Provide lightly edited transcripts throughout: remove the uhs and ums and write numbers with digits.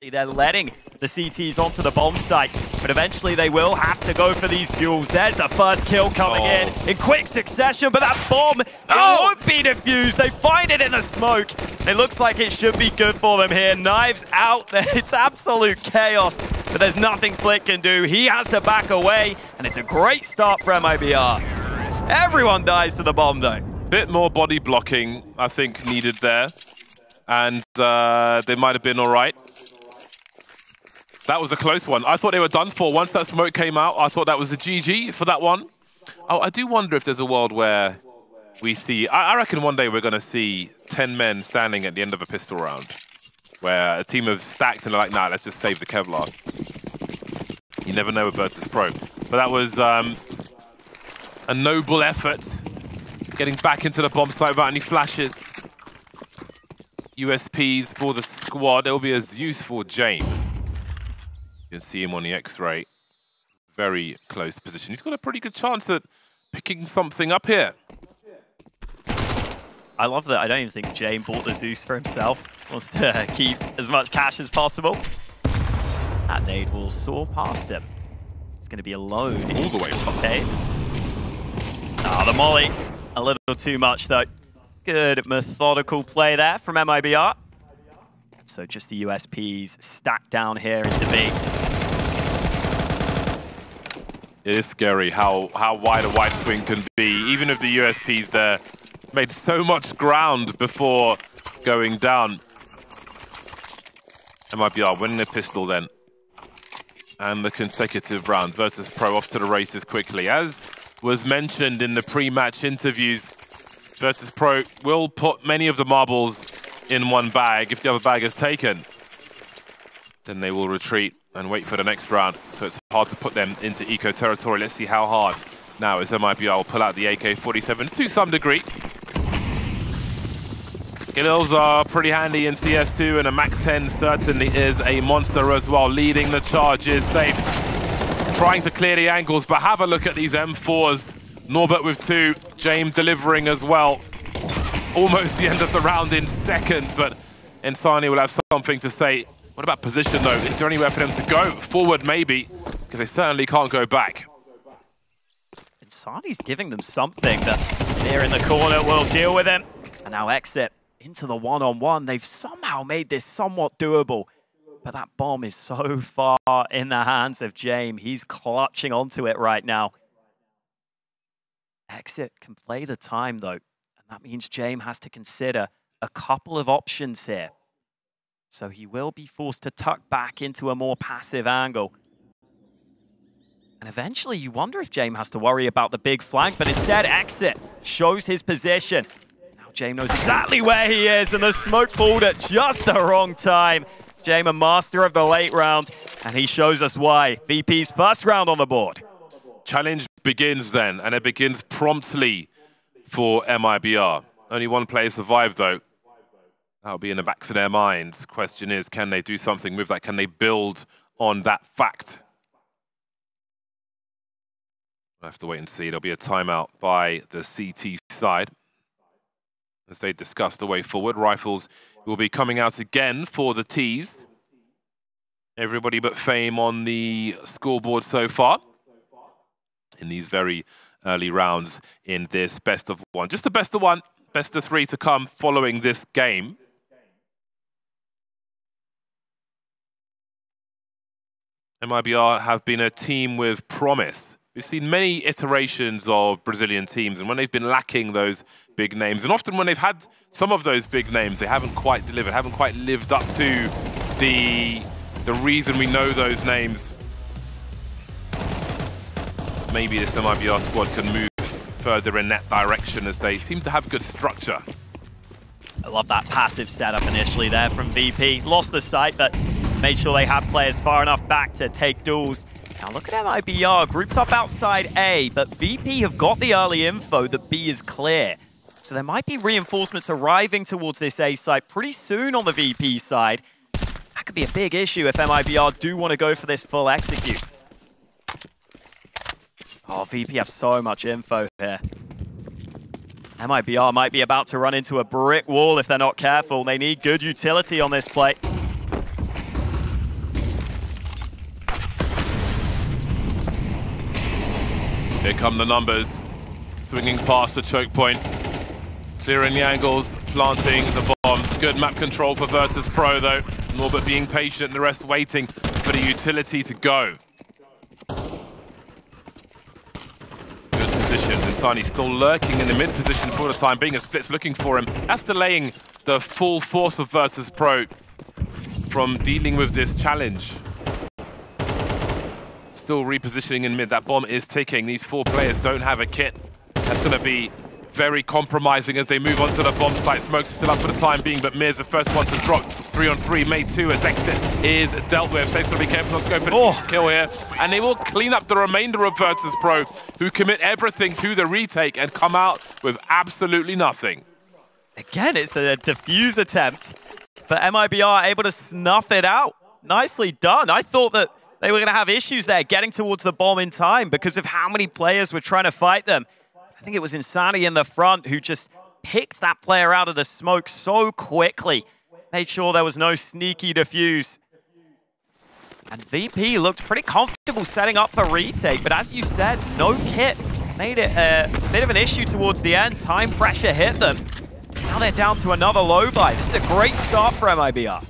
They're letting the CTs onto the bomb site, but eventually they will have to go for these duels. There's the first kill coming in quick succession, but that bomb, it won't be defused. They find it in the smoke. It looks like it should be good for them here. Knives out there. It's absolute chaos, but there's nothing Flick can do. He has to back away, and it's a great start for MIBR. Everyone dies to the bomb, though. Bit more body blocking, I think, needed there, and they might have been all right. That was a close one. I thought they were done for. Once that smoke came out, I thought that was a GG for that one. Oh, I do wonder if there's a world where we see... I reckon one day we're going to see 10 men standing at the end of a pistol round, where a team have stacked and they're like, nah, let's just save the Kevlar. You never know with Virtus.pro. But that was a noble effort, getting back into the bomb site without any flashes. USPs for the squad. There will be a Zeus for Jame. You can see him on the X-ray. Very close position. He's got a pretty good chance at picking something up here. I love that. I don't even think Jame bought the Zeus for himself. Wants to keep as much cash as possible. That nade will soar past him. It's going to be alone. All the way from cave. Ah, the molly. A little too much, though. Good methodical play there from MIBR. So just the USPs stacked down here into B. It is scary how wide a wide swing can be. Even if the USPs there made so much ground before going down. MIBR winning the pistol then. And the consecutive round. Virtus.pro off to the races quickly. As was mentioned in the pre-match interviews, Virtus.pro will put many of the marbles in one bag. If the other bag is taken, then they will retreat and wait for the next round. So it's hard to put them into eco territory. Let's see how hard now as MIBR will pull out the AK-47 to some degree. Kills are pretty handy in CS2, and a MAC-10 certainly is a monster as well. Leading the charge is safe. Trying to clear the angles, but have a look at these M4s. Norbert with 2, Jame delivering as well. Almost the end of the round in seconds, but insani will have something to say. What about position, though? Is there anywhere for them to go? Forward, maybe, because they certainly can't go back. insani's giving them something that here in the corner will deal with him. And now exit into the one-on-one. They've somehow made this somewhat doable, but that bomb is so far in the hands of Jame. He's clutching onto it right now. Exit can play the time, though. That means Jame has to consider a couple of options here. So he will be forced to tuck back into a more passive angle. And eventually you wonder if Jame has to worry about the big flank, but instead exit shows his position. Now Jame knows exactly where he is, and the smoke pulled at just the wrong time. Jame, a master of the late round, and he shows us why. VP's first round on the board. Challenge begins then, and it begins promptly for MIBR. Only one player survived, though. That'll be in the backs of their minds. Question is, can they do something with that? Can they build on that fact? We'll have to wait and see. There'll be a timeout by the CT side as they discuss the way forward. Rifles will be coming out again for the Ts. Everybody but Fame on the scoreboard so far in these very early rounds in this best of one. Just the best of one, best of three to come following this game. MIBR have been a team with promise. We've seen many iterations of Brazilian teams, and when they've been lacking those big names, and often when they've had some of those big names, they haven't quite delivered, haven't quite lived up to the reason we know those names. Maybe this MIBR squad can move further in that direction as they seem to have good structure. I love that passive setup initially there from VP. Lost the sight, but made sure they had players far enough back to take duels. Now look at MIBR, grouped up outside A, but VP have got the early info that B is clear. So there might be reinforcements arriving towards this A site pretty soon on the VP side. That could be a big issue if MIBR do want to go for this full execute. Oh, VP have so much info here. MIBR might be about to run into a brick wall if they're not careful. They need good utility on this play. Here come the numbers. Swinging past the choke point. Clearing the angles, planting the bomb. Good map control for Virtus.pro though. Norbert being patient, the rest waiting for the utility to go. Good positions. Insani still lurking in the mid position for the time being. A Split's looking for him. That's delaying the full force of Virtus.pro from dealing with this challenge. Still repositioning in mid. That bomb is ticking. These 4 players don't have a kit. That's going to be very compromising as they move on to the bomb site. Smoke's still up for the time being, but Mir's the first one to drop. 3-on-3, made 2 as exit is dealt with. Saints going to be careful not to go for the kill here. And they will clean up the remainder of Virtus.pro, who commit everything to the retake and come out with absolutely nothing. Again, it's a defuse attempt, but MIBR able to snuff it out. Nicely done. I thought that they were going to have issues there getting towards the bomb in time because of how many players were trying to fight them. I think it was Insani in the front who just picked that player out of the smoke so quickly. Made sure there was no sneaky defuse. And VP looked pretty comfortable setting up for retake, but as you said, no kit. Made it a bit of an issue towards the end. Time pressure hit them. Now they're down to another low buy. This is a great start for MIBR.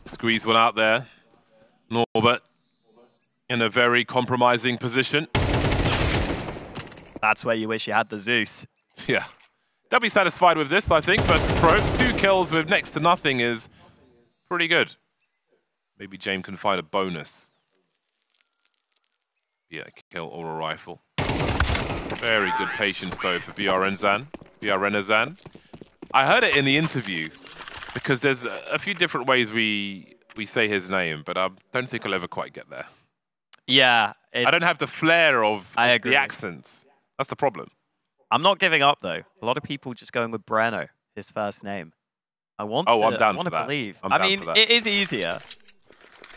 Squeeze one out there. Norbert in a very compromising position. That's where you wish you had the Zeus. Yeah. They'll be satisfied with this, I think. Virtus.pro, 2 kills with next to nothing is pretty good. Maybe Jame can find a bonus. Yeah, kill or a rifle. Very good patience, though, for BRNazan. I heard it in the interview. Because there's a few different ways we say his name, but I don't think I'll ever quite get there. Yeah. I don't have the flair of the accent. That's the problem. I'm not giving up, though. A lot of people just going with Breno, his first name. I'm down for that. Believe. I mean, it is easier,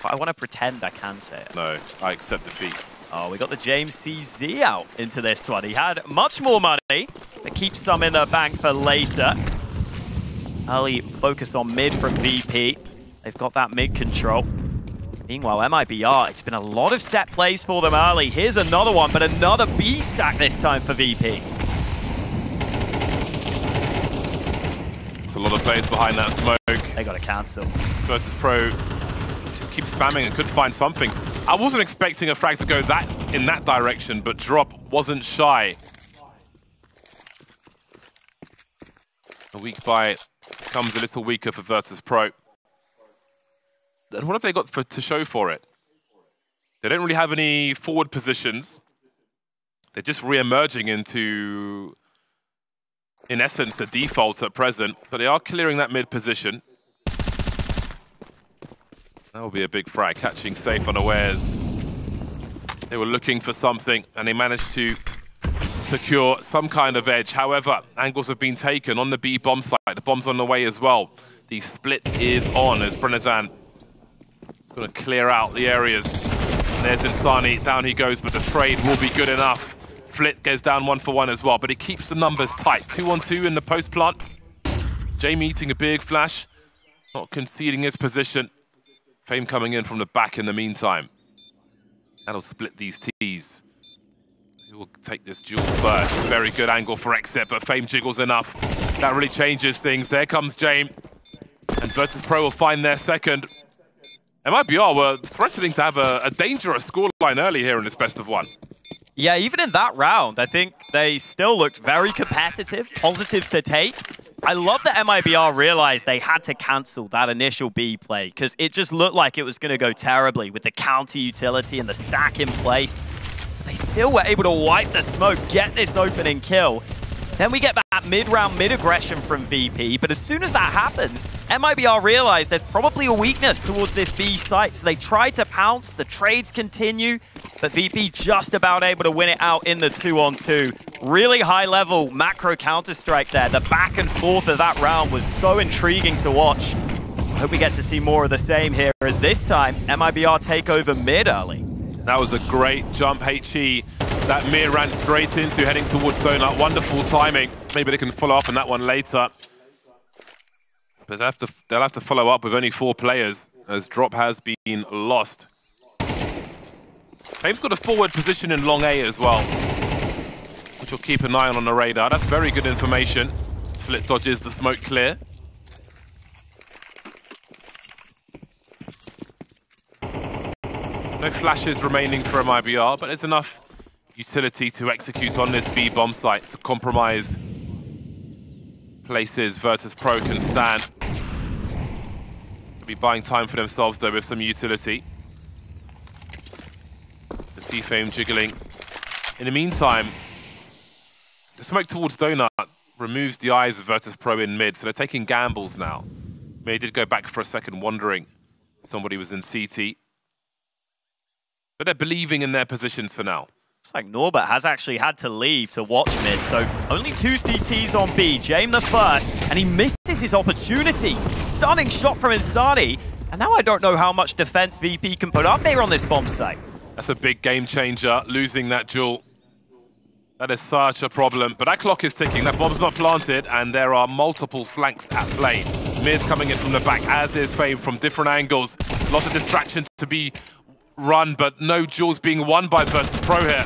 but I want to pretend I can say it. No, I accept defeat. Oh, we got the James CZ out into this one. He had much more money, but keeps some in the bank for later. Early focus on mid from VP. They've got that mid control. Meanwhile, MIBR, it's been a lot of set plays for them early. Here's another one, but another B stack this time for VP. It's a lot of players behind that smoke. They got to cancel. Virtus.pro just keeps spamming and could find something. I wasn't expecting a frag to go in that direction, but Drop wasn't shy. A weak buy comes a little weaker for Virtus.pro. And what have they got to show for it? They don't really have any forward positions. They're just re-emerging into, in essence, the default at present. But they are clearing that mid position. That will be a big frag, catching safe unawares. They were looking for something, and they managed to secure some kind of edge. However, angles have been taken on the B bomb site. The bomb's on the way as well. The split is on as BRNazan is going to clear out the areas. And there's Insani. Down he goes, but the trade will be good enough. Flit goes down 1 for 1 as well, but he keeps the numbers tight. 2-on-2 in the post plant. Jame eating a big flash, not conceding his position. Fame coming in from the back in the meantime. That'll split these T's. Who will take this duel first? Very good angle for exit, but Fame jiggles enough. That really changes things. There comes Jame. And Virtus.pro will find their second. MIBR were threatening to have a dangerous scoreline early here in this best of 1. Yeah, even in that round, I think they still looked very competitive, positives to take. I love that MIBR realized they had to cancel that initial B play because it just looked like it was going to go terribly with the counter utility and the stack in place. They still were able to wipe the smoke, get this opening kill. Then we get that mid-round mid-aggression from VP, but as soon as that happens, MIBR realized there's probably a weakness towards this B site, so they try to pounce, the trades continue, but VP just about able to win it out in the 2-on-2. Really high-level macro counter-strike there. The back and forth of that round was so intriguing to watch. I hope we get to see more of the same here, as this time, MIBR take over mid early. That was a great jump, HE. That Mir ran straight into, heading towards Donut. Wonderful timing. Maybe they can follow up on that one later. But they'll have to follow up with only 4 players as drop has been lost. Fame's got a forward position in long A as well, which will keep an eye on the radar. That's very good information. Split dodges the smoke clear. No flashes remaining for MIBR, but it's enough utility to execute on this B bomb site to compromise places Virtus.pro can stand. They'll be buying time for themselves though with some utility. The C-Fame jiggling. In the meantime, the smoke towards Donut removes the eyes of Virtus.pro in mid, so they're taking gambles now. They did go back for a second wondering if somebody was in CT. But they're believing in their positions for now. Looks like Norbert has actually had to leave to watch mid, so only 2 CTs on B. Jame the first, and he misses his opportunity. Stunning shot from insani, and now I don't know how much defense VP can put up here on this bomb site. That's a big game changer, losing that duel. That is such a problem, but that clock is ticking, that bomb's not planted, and there are multiple flanks at play. Mir's coming in from the back, as is Fame from different angles. Lots of distraction to be run, but no duels being won by Virtus.pro here.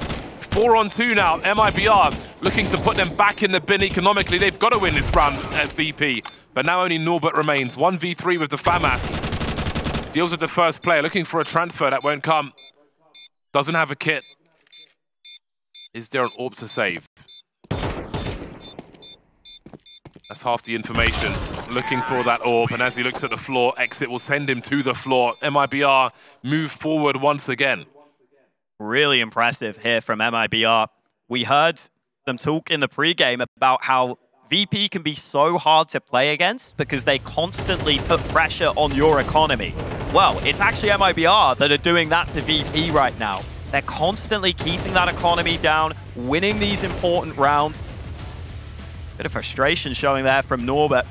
4 on 2 now. MIBR looking to put them back in the bin economically. They've got to win this round at VP, but now only Norbert remains. 1v3 with the FAMAS. Deals with the first player, looking for a transfer that won't come. Doesn't have a kit. Is there an AWP to save? That's half the information. Looking for that AWP, and as he looks at the floor, exit will send him to the floor. MIBR move forward once again. Really impressive here from MIBR. We heard them talk in the pregame about how VP can be so hard to play against because they constantly put pressure on your economy. Well, it's actually MIBR that are doing that to VP right now. They're constantly keeping that economy down, winning these important rounds. Bit of frustration showing there from Norbert.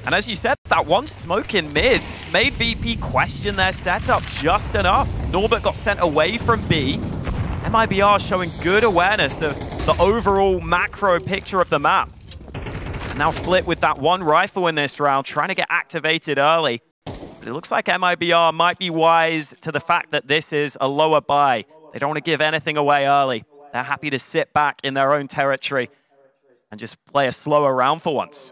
And as you said, that one smoke in mid made VP question their setup just enough. Norbert got sent away from B. MIBR showing good awareness of the overall macro picture of the map. And now Flit with that one rifle in this round, trying to get activated early. But it looks like MIBR might be wise to the fact that this is a lower buy. They don't want to give anything away early. They're happy to sit back in their own territory and just play a slower round for once.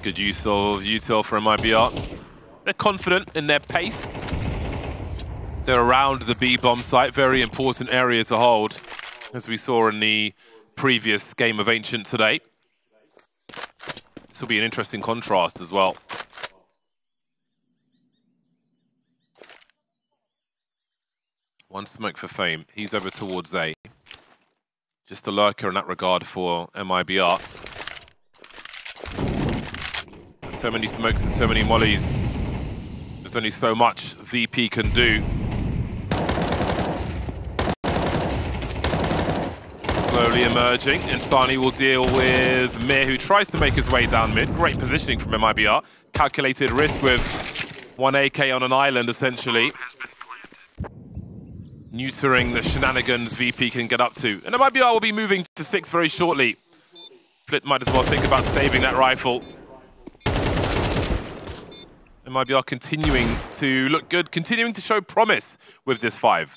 Good use of util from MIBR. They're confident in their pace. They're around the B bomb site, very important area to hold, as we saw in the previous game of Ancient today. This will be an interesting contrast as well. One smoke for Fame. He's over towards A. Just a lurker in that regard for MIBR. So many smokes and so many mollies. There's only so much VP can do. Slowly emerging. Insani will deal with Mir, who tries to make his way down mid. Great positioning from MIBR. Calculated risk with 1 AK on an island, essentially. Neutering the shenanigans VP can get up to. And MIBR will be moving to 6 very shortly. Flit might as well think about saving that rifle. MIBR continuing to look good, continuing to show promise with this 5.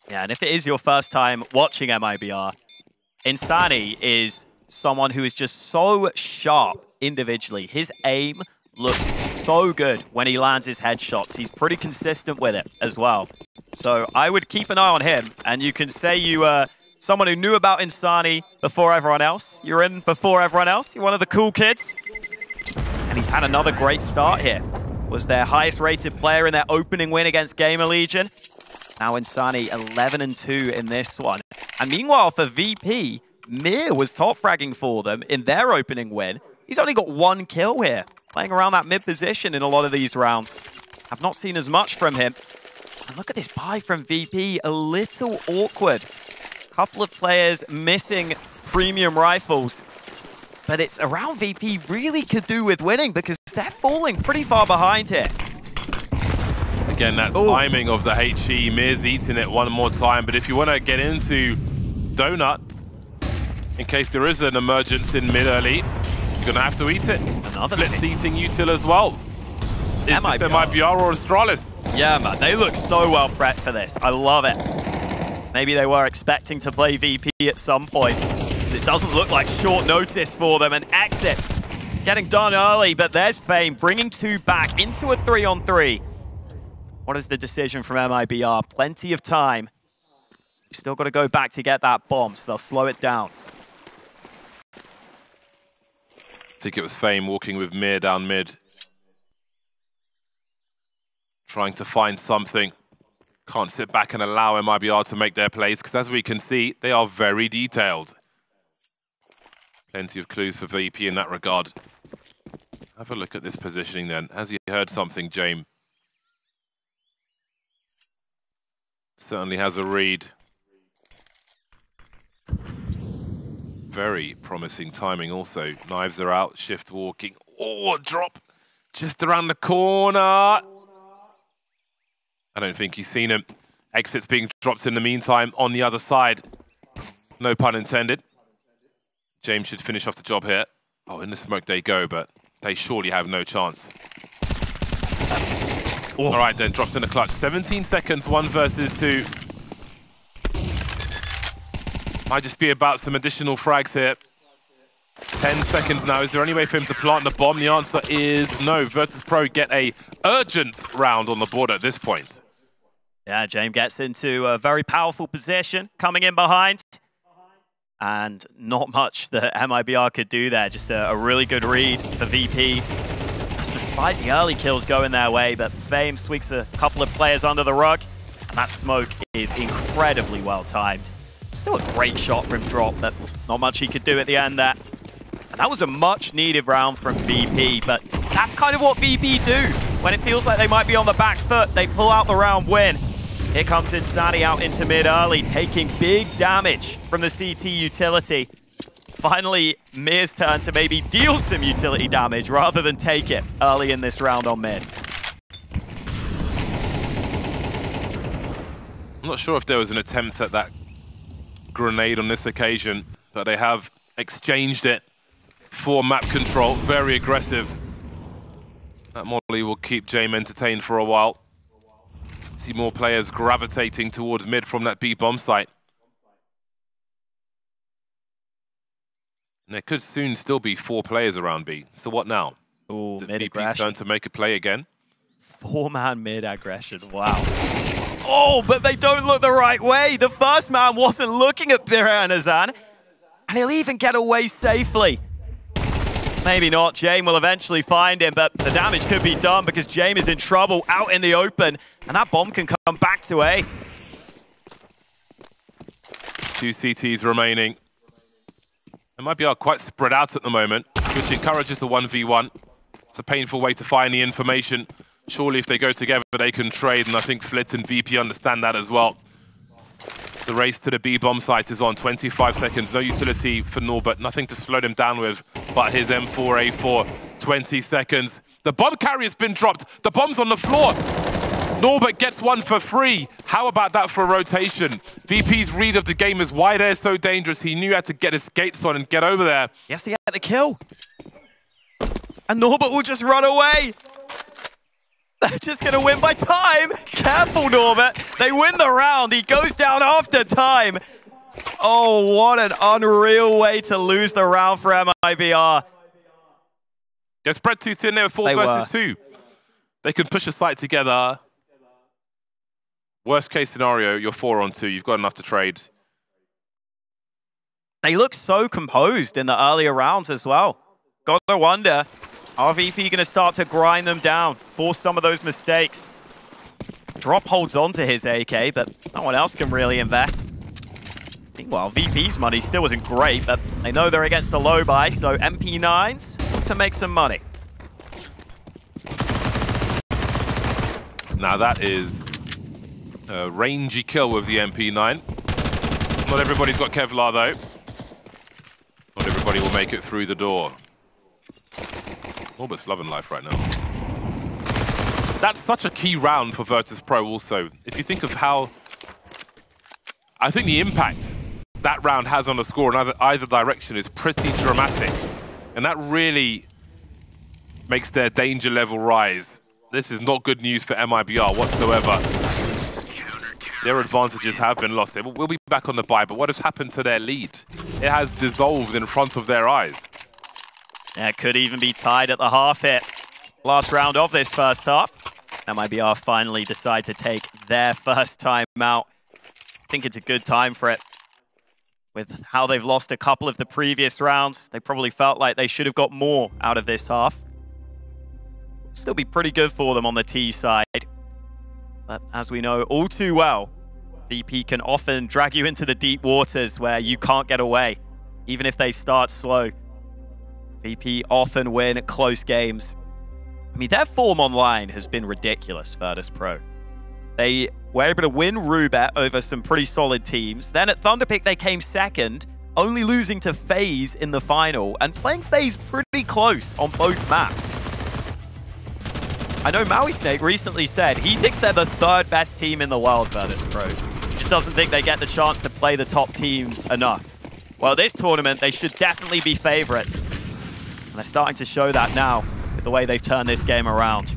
Yeah, and if it is your first time watching MIBR, Insani is someone who is just so sharp individually. His aim looks so good when he lands his headshots. He's pretty consistent with it as well. So I would keep an eye on him, and you can say you were someone who knew about Insani before everyone else. You're in before everyone else. You're one of the cool kids. And he's had another great start here. Was their highest rated player in their opening win against Gamer Legion. Now Insani 11-2 in this one. And meanwhile for VP, Mir was top fragging for them in their opening win. He's only got 1 kill here, playing around that mid position in a lot of these rounds. I've not seen as much from him. And look at this buy from VP, a little awkward. Couple of players missing premium rifles. But it's around VP really could do with winning because They're falling pretty far behind here. Again, that timing of the HE, Mir's eating it one more time, but if you want to get into Donut, in case there is an emergence in mid early, you're going to have to eat it. Another Blitz eating util as well. Is it MIBR or Astralis? Yeah, man, they look so well prepped for this. I love it. Maybe they were expecting to play VP at some point, because it doesn't look like short notice for them. An exit getting done early, but there's Fame bringing 2 back into a 3-on-3. What is the decision from MIBR? Plenty of time. Still got to go back to get that bomb, so they'll slow it down. I think it was Fame walking with Mir down mid. Trying to find something. Can't sit back and allow MIBR to make their plays, because as we can see, they are very detailed. Plenty of clues for VP in that regard. Have a look at this positioning then. Has he heard something, Jame? Certainly has a read. Very promising timing also. Knives are out, shift walking. Oh, drop just around the corner. I don't think he's seen him. Exits being dropped in the meantime on the other side. No pun intended. James should finish off the job here. Oh, in the smoke they go, but they surely have no chance. All right, then, drops in the clutch. 17 seconds, 1 versus 2. Might just be about some additional frags here. 10 seconds now. Is there any way for him to plant the bomb? The answer is no. Virtus.pro get a urgent round on the board at this point. Yeah, Jame gets into a very powerful position, coming in behind. And not much that MIBR could do there. Just a really good read for VP. Despite the early kills going their way, but Fame sweeps a couple of players under the rug. And that smoke is incredibly well timed. Still a great shot from Drop, but not much he could do at the end there. And that was a much needed round from VP, but that's kind of what VP do. When it feels like they might be on the back foot, they pull out the round win. Here comes insani out into mid early, taking big damage from the CT utility. Finally, Mir's turn to maybe deal some utility damage rather than take it early in this round on mid. I'm not sure if there was an attempt at that grenade on this occasion, but they have exchanged it for map control. Very aggressive. That molly will keep Jame entertained for a while. See more players gravitating towards mid from that B bomb site. And there could soon still be 4 players around B. So what now? Oh, mid VP's aggression. turn to make a play again. 4-man mid aggression. Wow. Oh, but they don't look the right way. The first man wasn't looking at Biranazan, and he'll even get away safely. Maybe not. Jame will eventually find him, but the damage could be done because Jame is in trouble out in the open, and that bomb can come back to A. 2 CTs remaining. They might be quite spread out at the moment, which encourages the 1v1. It's a painful way to find the information. Surely if they go together, they can trade, and I think Flit and VP understand that as well. The race to the B bomb site is on. 25 seconds, no utility for Norbert. Nothing to slow him down with, but his M4A4. 20 seconds. The bomb carrier's been dropped. The bomb's on the floor. Norbert gets one for free. How about that for a rotation? VP's read of the game is why they're so dangerous. He knew how to get his skates on and get over there. Yes, he had the kill. And Norbert will just run away. They're just going to win by time. Careful, Norbert. They win the round. He goes down after time. Oh, what an unreal way to lose the round for MIBR. They're spread too thin. They were 4 versus 2. They can push a site together. Worst case scenario, you're 4 on 2. You've got enough to trade. They look so composed in the earlier rounds as well. Gotta wonder, are VP going to start to grind them down, force some of those mistakes? Drop holds on to his AK, but no one else can really invest. Meanwhile, VP's money still isn't great, but they know they're against the low buy, so MP9s want to make some money. Now that is a rangy kill with the MP9. Not everybody's got Kevlar though. Not everybody will make it through the door. Norbert's loving life right now. That's such a key round for Virtus.pro also. If you think of how... I think the impact that round has on the score in either direction is pretty dramatic. And that really makes their danger level rise. This is not good news for MIBR whatsoever. Their advantages have been lost. They will be back on the bye, but what has happened to their lead? It has dissolved in front of their eyes. Yeah, it could even be tied at the half hit. Last round of this first half. MIBR finally decide to take their first time out. I think it's a good time for it. With how they've lost a couple of the previous rounds, they probably felt like they should have got more out of this half. Still be pretty good for them on the T side. But as we know all too well, VP can often drag you into the deep waters where you can't get away, even if they start slow. VP often win close games. I mean, their form online has been ridiculous, Virtus.pro. They were able to win Rubet over some pretty solid teams. Then at Thunderpick, they came second, only losing to FaZe in the final, and playing FaZe pretty close on both maps. I know Maui Snake recently said he thinks they're the third best team in the world, Virtus.pro. He just doesn't think they get the chance to play the top teams enough. Well, this tournament, they should definitely be favorites. And they're starting to show that now with the way they've turned this game around.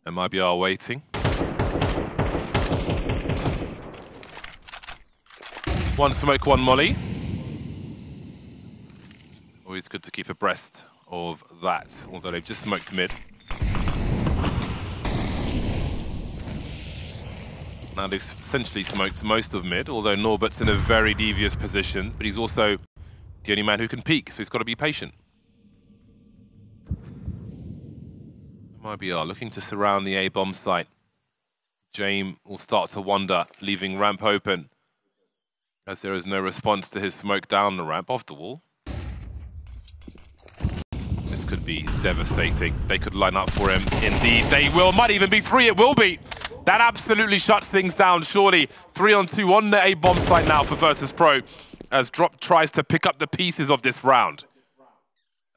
MIBR waiting. One smoke, one molly. Always good to keep abreast of that, although they've just smoked mid. Now they've essentially smoked most of mid, although Norbert's in a very devious position, but he's also the only man who can peek, so he's got to be patient. MIBR looking to surround the A-bomb site. Jame will start to wander, leaving ramp open, as there is no response to his smoke down the ramp off the wall. This could be devastating. They could line up for him. Indeed, they will. Might even be three. It will be. That absolutely shuts things down, surely. 3-on-2 on the A-bomb site now for Virtus.pro, as Drop tries to pick up the pieces of this round.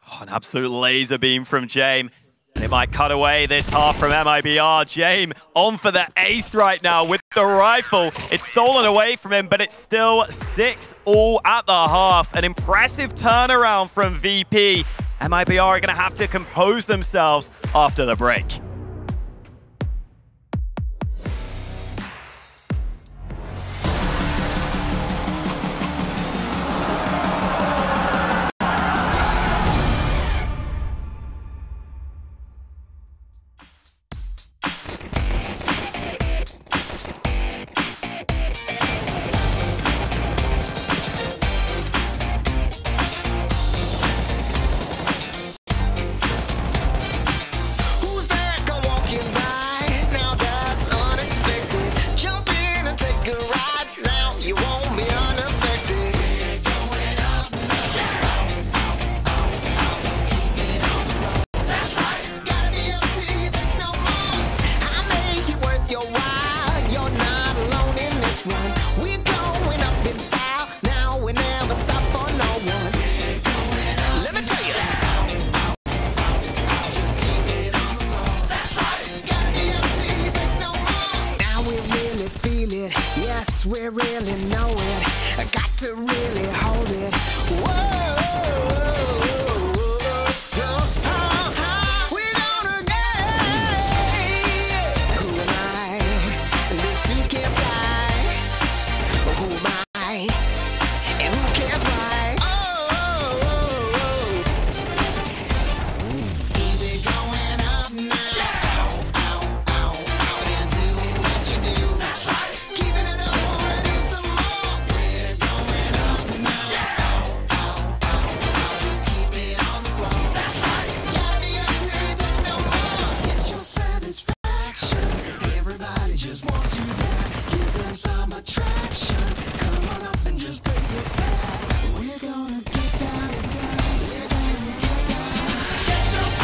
Oh, an absolute laser beam from Jame. They might cut away this half from MIBR. Jame on for the ace right now with the rifle. It's stolen away from him, but it's still 6-all at the half. An impressive turnaround from VP. MIBR are going to have to compose themselves after the break. We really know it. I got to really hold it. Whoa, we're gonna get. Who am I? This dude can't fly. Who am I? And who cares why? Keep it going up now. And do what you do. That's right. Keeping it up. Some attraction. Come on up and just break it fast. We're gonna get down and down. We're gonna get down. Get yourself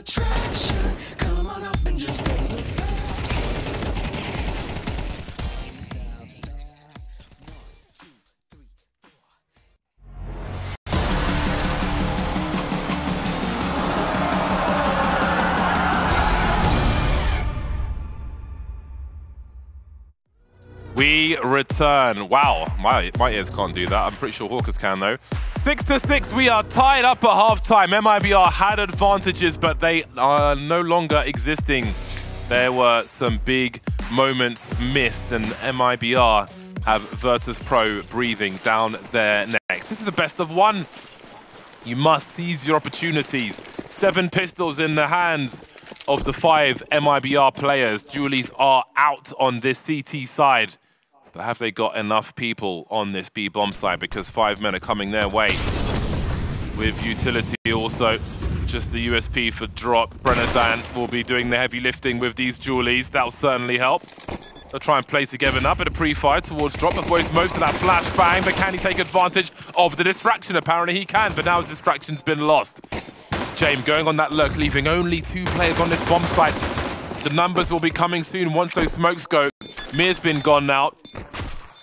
attraction. Come on up and just pay the fare. We return. Wow, my ears can't do that. I'm pretty sure Hawkers can though. 6-6, we are tied up at halftime. MIBR had advantages, but they are no longer existing. There were some big moments missed, and MIBR have Virtus.pro breathing down their necks. This is a best of one. You must seize your opportunities. 7 pistols in the hands of the 5 MIBR players. Julies are out on this CT side. But have they got enough people on this B bomb side? Because 5 men are coming their way. With utility also, just the USP for drop. Brennazan will be doing the heavy lifting with these Julies. That'll certainly help. They'll try and play together now, bit of pre-fire towards drop, avoids most of that flashbang, but can he take advantage of the distraction? Apparently he can, but now his distraction's been lost. Jame going on that lurk, leaving only 2 players on this bomb site. The numbers will be coming soon once those smokes go. Mir's been gone now.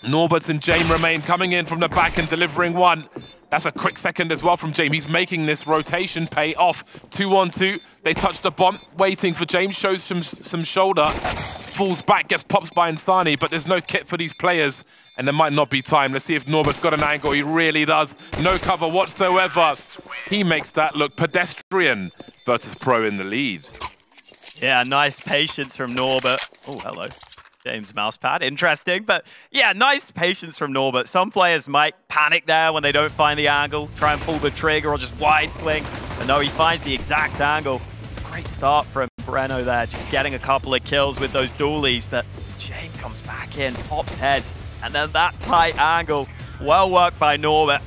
Norbert and Jame remain, coming in from the back and delivering one. That's a quick second as well from Jame. He's making this rotation pay off. 2-on-2. They touch the bomb, waiting for Jame. Shows some shoulder. Falls back, gets popped by Insani, but there's no kit for these players. And there might not be time. Let's see if Norbert's got an angle. He really does. No cover whatsoever. He makes that look pedestrian. Virtus.pro in the lead. Yeah, nice patience from Norbert. Oh, hello. James mousepad, interesting, but yeah, nice patience from Norbert. Some players might panic there when they don't find the angle, try and pull the trigger or just wide swing, but no, he finds the exact angle. It's a great start from Breno there, just getting a couple of kills with those dualies, but Jame comes back in, pops heads, and then that tight angle. Well worked by Norbert.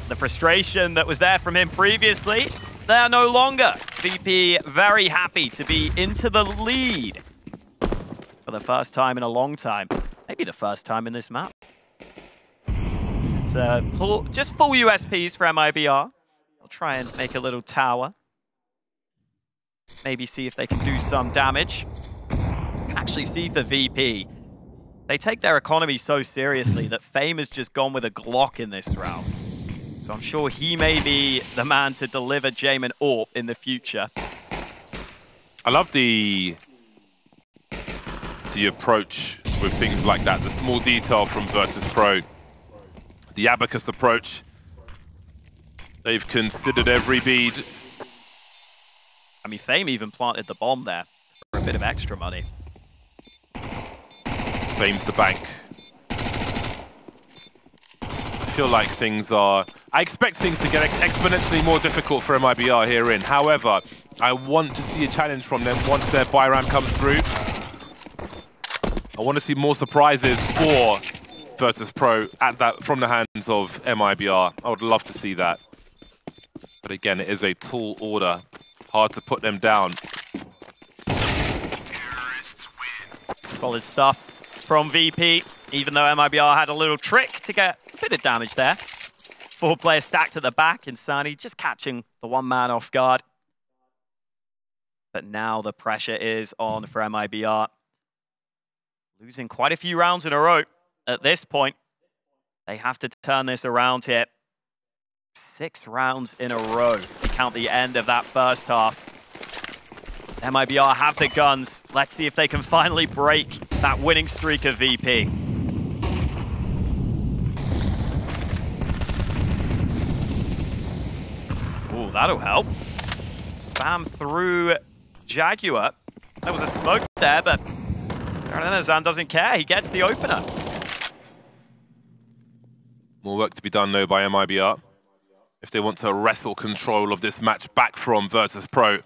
The frustration that was there from him previously, they're no longer. VP very happy to be into the lead. For the first time in a long time. Maybe the first time in this map. It's just full USPs for MIBR. I'll try and make a little tower. Maybe see if they can do some damage. You can actually see for VP, they take their economy so seriously that Fame has just gone with a Glock in this round. So I'm sure he may be the man to deliver Jame and AWP in the future. I love the approach with things like that, the small detail from Virtus.pro, the abacus approach. They've considered every bead. I mean, Fame even planted the bomb there for a bit of extra money. Fame's the bank. I feel like I expect things to get exponentially more difficult for MIBR herein. However, I want to see a challenge from them once their buy round comes through. I want to see more surprises for Virtus.pro from the hands of MIBR. I would love to see that. But again, it is a tall order. Hard to put them down. Solid stuff from VP, even though MIBR had a little trick to get a bit of damage there. 4 players stacked at the back. Insani just catching the 1 man off guard. But now the pressure is on for MIBR. Losing quite a few rounds in a row at this point. They have to turn this around here. 6 rounds in a row. Count the end of that first half. MIBR have the guns. Let's see if they can finally break that winning streak of VP. Ooh, that'll help. Spam through Jaguar. There was a smoke there, but Zan doesn't care. He gets the opener. More work to be done, though, by MIBR if they want to wrestle control of this match back from Virtus.pro.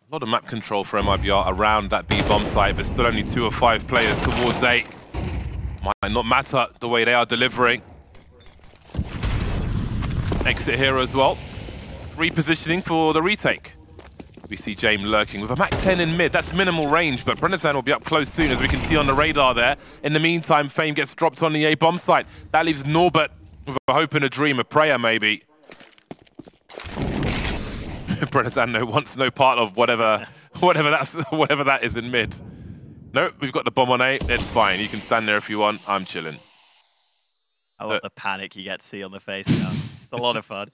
A lot of map control for MIBR around that B bomb site, but still only 2 of 5 players towards A. Might not matter the way they are delivering. Exit here as well. Repositioning for the retake. We see Jame lurking with a Mac 10 in mid. That's minimal range, but Brenner's will be up close soon, as we can see on the radar there. In the meantime, Fame gets dropped on the A bomb site. That leaves Norbert with a hope and a dream, a prayer maybe. Brenner's wants no part of whatever that is in mid. No, we've got the bomb on A. It's fine. You can stand there if you want. I'm chilling. I love the panic you get to see on the face now. It's a lot of fun.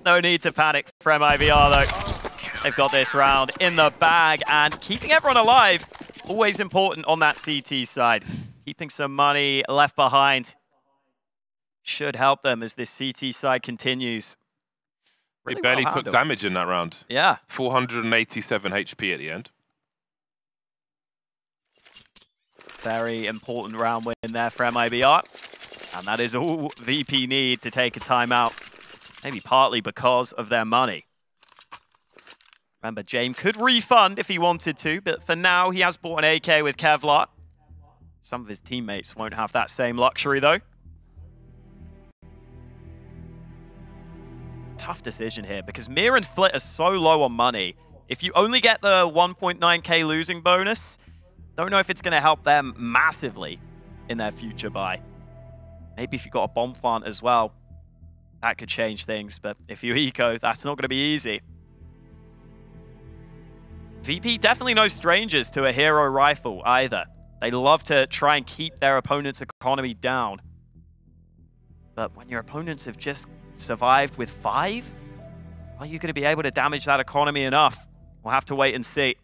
No need to panic for MIBR though. They've got this round in the bag, and keeping everyone alive, always important on that CT side. Keeping some money left behind should help them as this CT side continues. Really they barely took damage in that round. Yeah. 487 HP at the end. Very important round win there for MIBR. And that is all VP need to take a timeout. Maybe partly because of their money. Remember, Jame could refund if he wanted to, but for now, he has bought an AK with Kevlar. Some of his teammates won't have that same luxury, though. Tough decision here, because Mir and Flit are so low on money. If you only get the 1.9k losing bonus, don't know if it's going to help them massively in their future buy. Maybe if you got a bomb plant as well, that could change things, but if you eco, that's not going to be easy. VP definitely no strangers to a hero rifle either. They love to try and keep their opponent's economy down. But when your opponents have just survived with 5, are you going to be able to damage that economy enough? We'll have to wait and see.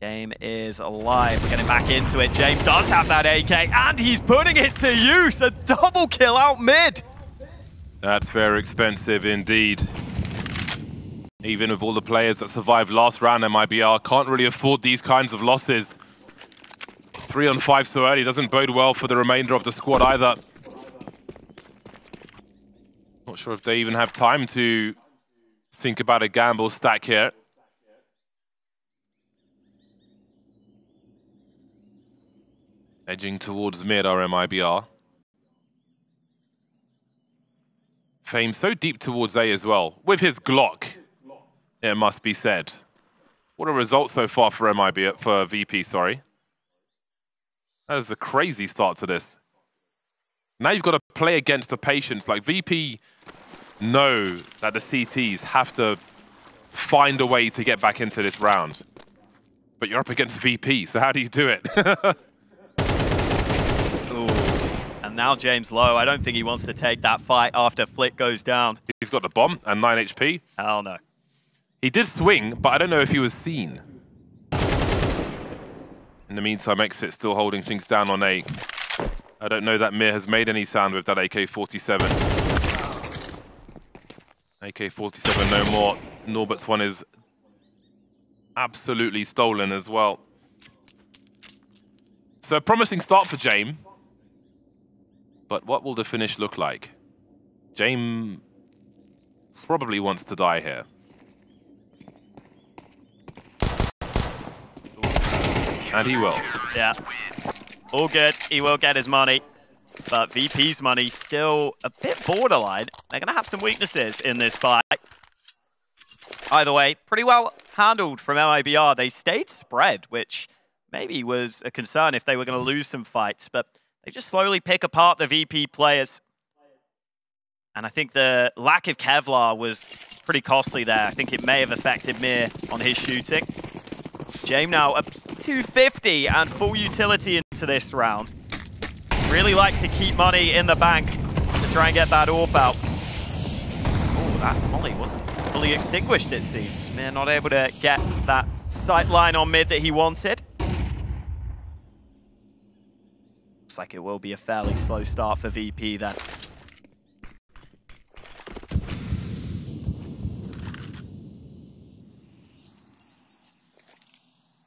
Game is alive. We're getting back into it. Jame does have that AK, and he's putting it to use. A double kill out mid. That's very expensive indeed. Even with all the players that survived last round, MIBR can't really afford these kinds of losses. 3 on 5 so early doesn't bode well for the remainder of the squad either. Not sure if they even have time to think about a gamble stack here. Edging towards mid are MIBR. Fame so deep towards A as well. With his Glock, it must be said. What a result so far for for VP, sorry. That is a crazy start to this. Now you've got to play against the patience. Like VP know that the CTs have to find a way to get back into this round. But you're up against VP, so how do you do it? And now James low. I don't think he wants to take that fight after Flick goes down. He's got the bomb and 9 HP. Hell no. He did swing, but I don't know if he was seen. In the meantime, Exit still holding things down on A. I don't know that Mir has made any sound with that AK-47. AK-47 no more. Norbert's one is absolutely stolen as well. So a promising start for Jame. But what will the finish look like? Jame probably wants to die here. And he will. Yeah. All good. He will get his money. But VP's money still a bit borderline. They're going to have some weaknesses in this fight. Either way, pretty well handled from MIBR. They stayed spread, which maybe was a concern if they were going to lose some fights. But they just slowly pick apart the VP players. And I think the lack of Kevlar was pretty costly there. I think it may have affected Mir on his shooting. Jame now up 250 and full utility into this round. Really likes to keep money in the bank to try and get that AWP out. Oh, that molly wasn't fully extinguished, it seems. Mir not able to get that sight line on mid that he wanted. Looks like it will be a fairly slow start for VP then.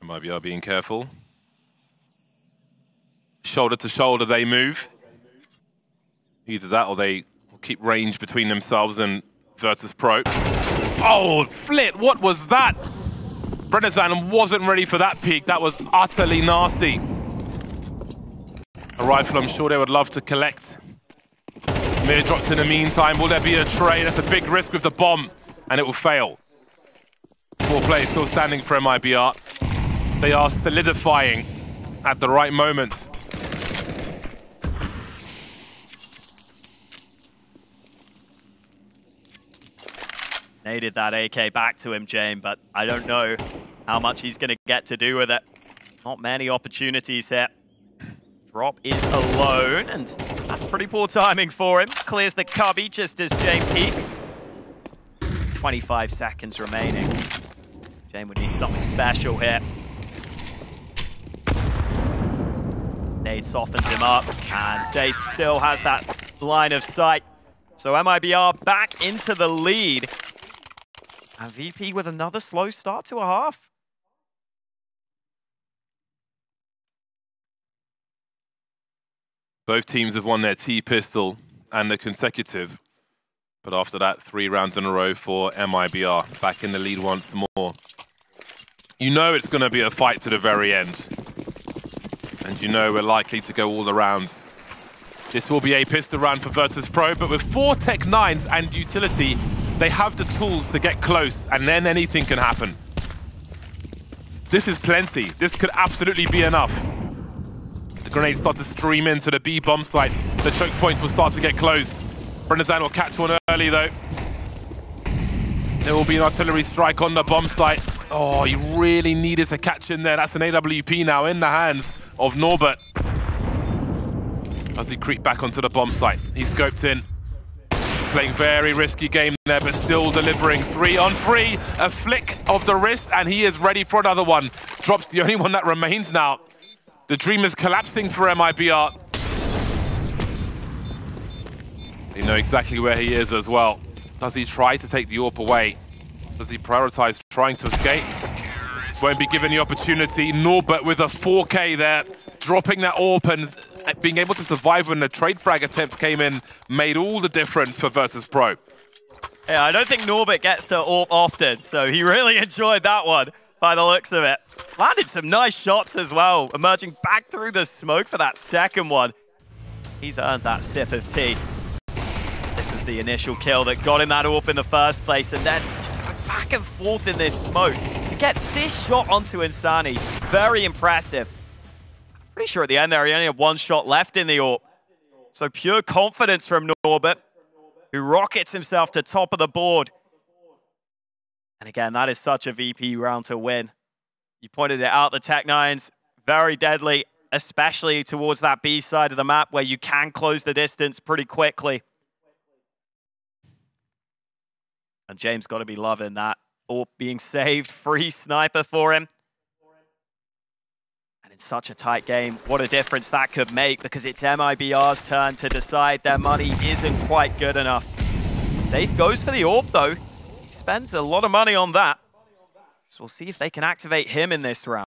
MIBR being careful. Shoulder to shoulder they move. Either that or they keep range between themselves and Virtus.pro. Oh, Flit, what was that? Brennan wasn't ready for that peek. That was utterly nasty. A rifle I'm sure they would love to collect. Mir dropped in the meantime. Will there be a trade? That's a big risk with the bomb. and it will fail. 4 players still standing for MIBR. They are solidifying at the right moment. Needed that AK back to him, Jame, but I don't know how much he's going to get to do with it. Not many opportunities here. Drop is alone, and that's pretty poor timing for him. Clears the cubby just as Jame peeks. 25 seconds remaining. Jame would need something special here. Nade softens him up, and Safe still has that line of sight. So MIBR back into the lead. And VP with another slow start to a half. Both teams have won their T-pistol and the consecutive. But after that, 3 rounds in a row for MIBR. Back in the lead once more. You know it's going to be a fight to the very end. And you know we're likely to go all the rounds. This will be a pistol round for Virtus.pro, but with 4 Tech 9s and utility, they have the tools to get close, and then anything can happen. This is plenty. This could absolutely be enough. The grenades start to stream into the B bomb site. The choke points will start to get closed. Brennazan will catch one early, though. There will be an artillery strike on the bomb site. Oh, he really needed to catch in there. That's an AWP now in the hands of Norbert. As he creep back onto the bomb site. He's scoped in. Playing very risky game there, but still delivering 3 on 3. A flick of the wrist, and he is ready for another one. Drops the only one that remains now. The dream is collapsing for MIBR. They know exactly where he is as well. Does he try to take the AWP away? Does he prioritize trying to escape? Won't be given the opportunity. Norbert with a 4K there, dropping that AWP and being able to survive when the trade frag attempt came in made all the difference for Virtus.pro. Yeah, I don't think Norbert gets to AWP often, so he really enjoyed that one by the looks of it. Landed some nice shots as well, emerging back through the smoke for that second one. He's earned that sip of tea. This was the initial kill that got him that AWP in the first place, and then just went back and forth in this smoke to get this shot onto Insani. Very impressive. I'm pretty sure at the end there he only had 1 shot left in the AWP. So pure confidence from Norbert, who rockets himself to top of the board. And again, that is such a VP round to win. You pointed it out, the Tech 9s, very deadly, especially towards that B side of the map where you can close the distance pretty quickly. And James got to be loving that. Or being saved, free sniper for him. And in such a tight game, what a difference that could make, because it's MIBR's turn to decide their money isn't quite good enough. Safe goes for the AWP though. He spends a lot of money on that. So we'll see if they can activate him in this round.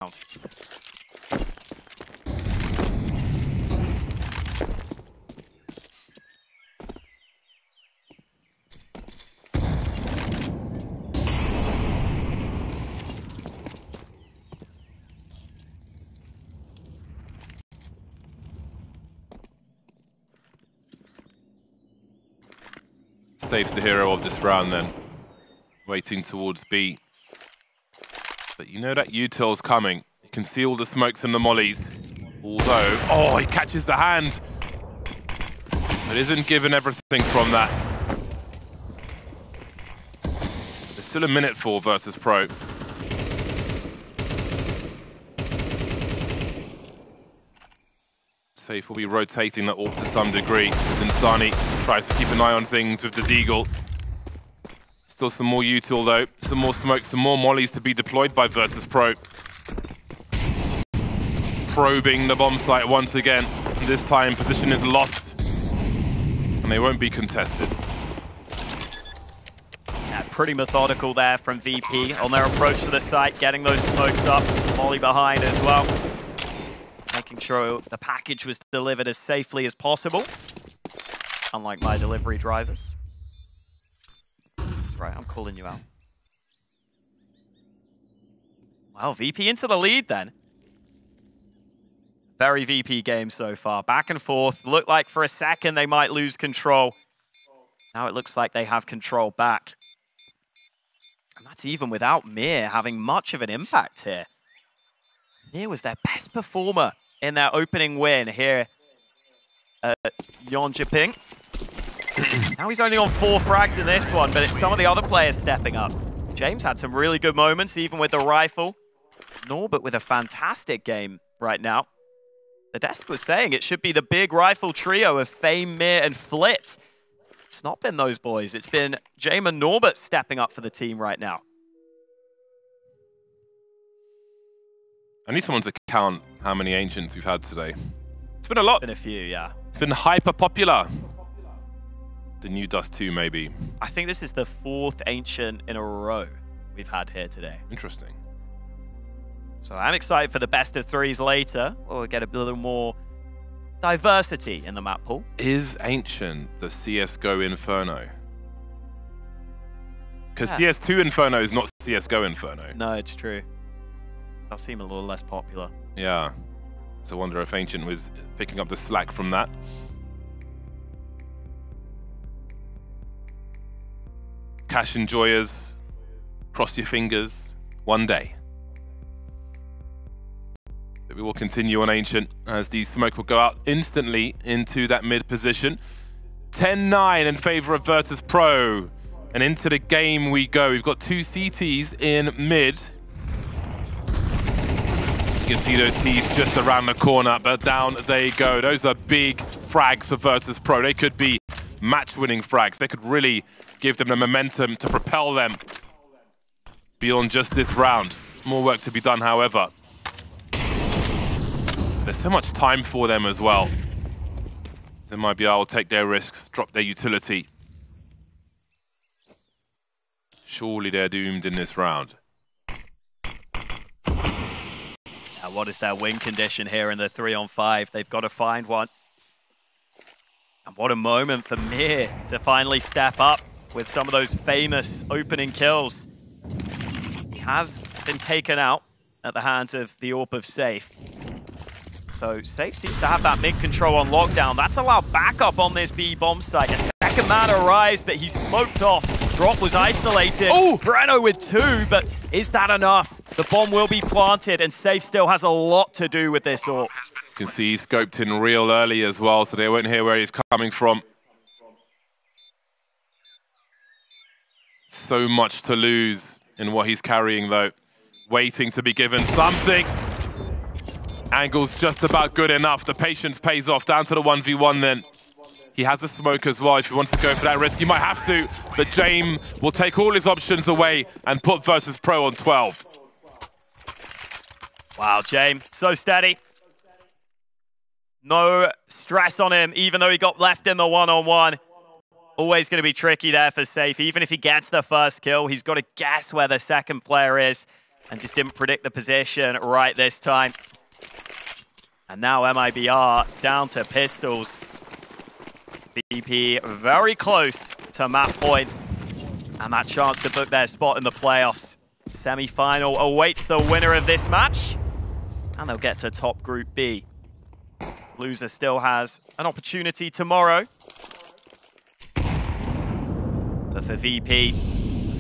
Safe's the hero of this round then. Waiting towards B. But you know that util's coming. You can see all the smokes and the mollies. Although, oh, he catches the hand. But isn't given everything from that. There's still a minute for Virtus.pro. Safe will be rotating that AWP to some degree as Insani tries to keep an eye on things with the Deagle. Still some more util though, some more smoke, some more mollies to be deployed by Virtus.pro. Probing the bomb site once again. This time position is lost and they won't be contested. Yeah, pretty methodical there from VP on their approach to the site, getting those smokes up, molly behind as well. Making sure the package was delivered as safely as possible, unlike my delivery drivers. That's right, I'm calling you out. Wow, VP into the lead then. Very VP game so far. Back and forth. Looked like for a second they might lose control. Now it looks like they have control back. That's even without Mir having much of an impact here. Mir was their best performer in their opening win here at Jönköping. Now he's only on 4 frags in this one, but it's some of the other players stepping up. James had some really good moments, even with the rifle. Norbert with a fantastic game right now. The desk was saying it should be the big rifle trio of Fame, Mir, and Flit. It's not been those boys. It's been Jame and Norbert stepping up for the team right now. I need someone to count how many Ancients we've had today. It's been a lot. Been a few, yeah. It's been hyper popular. The new Dust 2, maybe. I think this is the 4th Ancient in a row we've had here today. Interesting. So I'm excited for the best of 3s later. We'll get a little more diversity in the map pool. Is Ancient the CSGO Inferno? Because CS2 Inferno is not CSGO Inferno. No, it's true. That seemed a little less popular. Yeah. So I wonder if Ancient was picking up the slack from that. Cash enjoyers, cross your fingers, one day. We will continue on Ancient as the smoke will go out instantly into that mid position. 10-9 in favor of Virtus.pro. And into the game we go. We've got 2 CTs in mid. You can see those T's just around the corner, but down they go. Those are big frags for Virtus.pro. They could be match-winning frags. They could really give them the momentum to propel them beyond just this round. More work to be done, however. There's so much time for them as well. So MIBR will take their risks, drop their utility. Surely they're doomed in this round. Now, what is their win condition here in the 3-on-5? They've got to find one. And what a moment for Mir to finally step up with some of those famous opening kills. He has been taken out at the hands of the AWP of Safe. So Safe seems to have that mid control on lockdown. That's allowed backup on this B bomb site. A second man arrives, but he's smoked off. Drop was isolated. Oh! Breno with 2, but is that enough? The bomb will be planted, and Safe still has a lot to do with this AWP. You can see he scoped in real early as well, so they won't hear where he's coming from. So much to lose in what he's carrying, though. Waiting to be given something. Angle's just about good enough. The patience pays off. Down to the 1v1 then. He has a smoke as well. If he wants to go for that risk, he might have to. But Jame will take all his options away and put Virtus.pro on 12. Wow, Jame, so steady. No stress on him, even though he got left in the 1-on-1. Always going to be tricky there for Safe. Even if he gets the first kill, he's got to guess where the second player is and just didn't predict the position right this time. And now MIBR down to pistols. BP very close to map point. And that chance to book their spot in the playoffs. Semi-final awaits the winner of this match. And they'll get to top Group B. Loser still has an opportunity tomorrow. But for VP,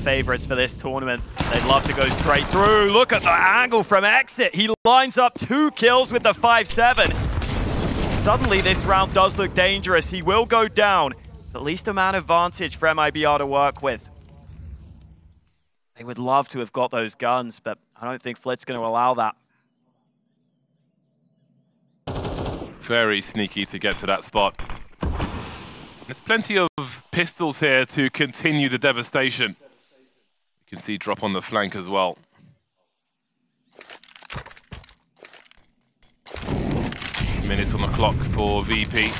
favorites for this tournament, they'd love to go straight through. Look at the angle from exit. He lines up 2 kills with the 5-7. Suddenly, this round does look dangerous. He will go down. At least a man advantage for MIBR to work with. They would love to have got those guns, but I don't think Flit's going to allow that. Very sneaky to get to that spot. There's plenty of pistols here to continue the devastation. You can see drop on the flank as well. Minutes on the clock for VP.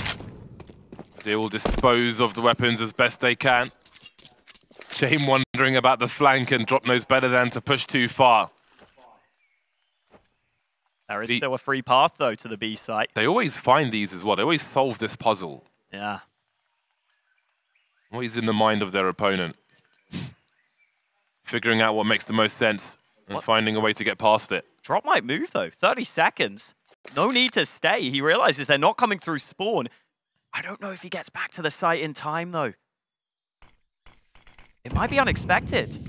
They will dispose of the weapons as best they can. Jame wondering about the flank, and Drop knows better than to push too far. There is still a free path, though, to the B site. They always find these as well. They always solve this puzzle. Yeah. Always in the mind of their opponent. Figuring out what makes the most sense and finding a way to get past it. Drop might move, though. 30 seconds. No need to stay. He realizes they're not coming through spawn. I don't know if he gets back to the site in time, though. It might be unexpected.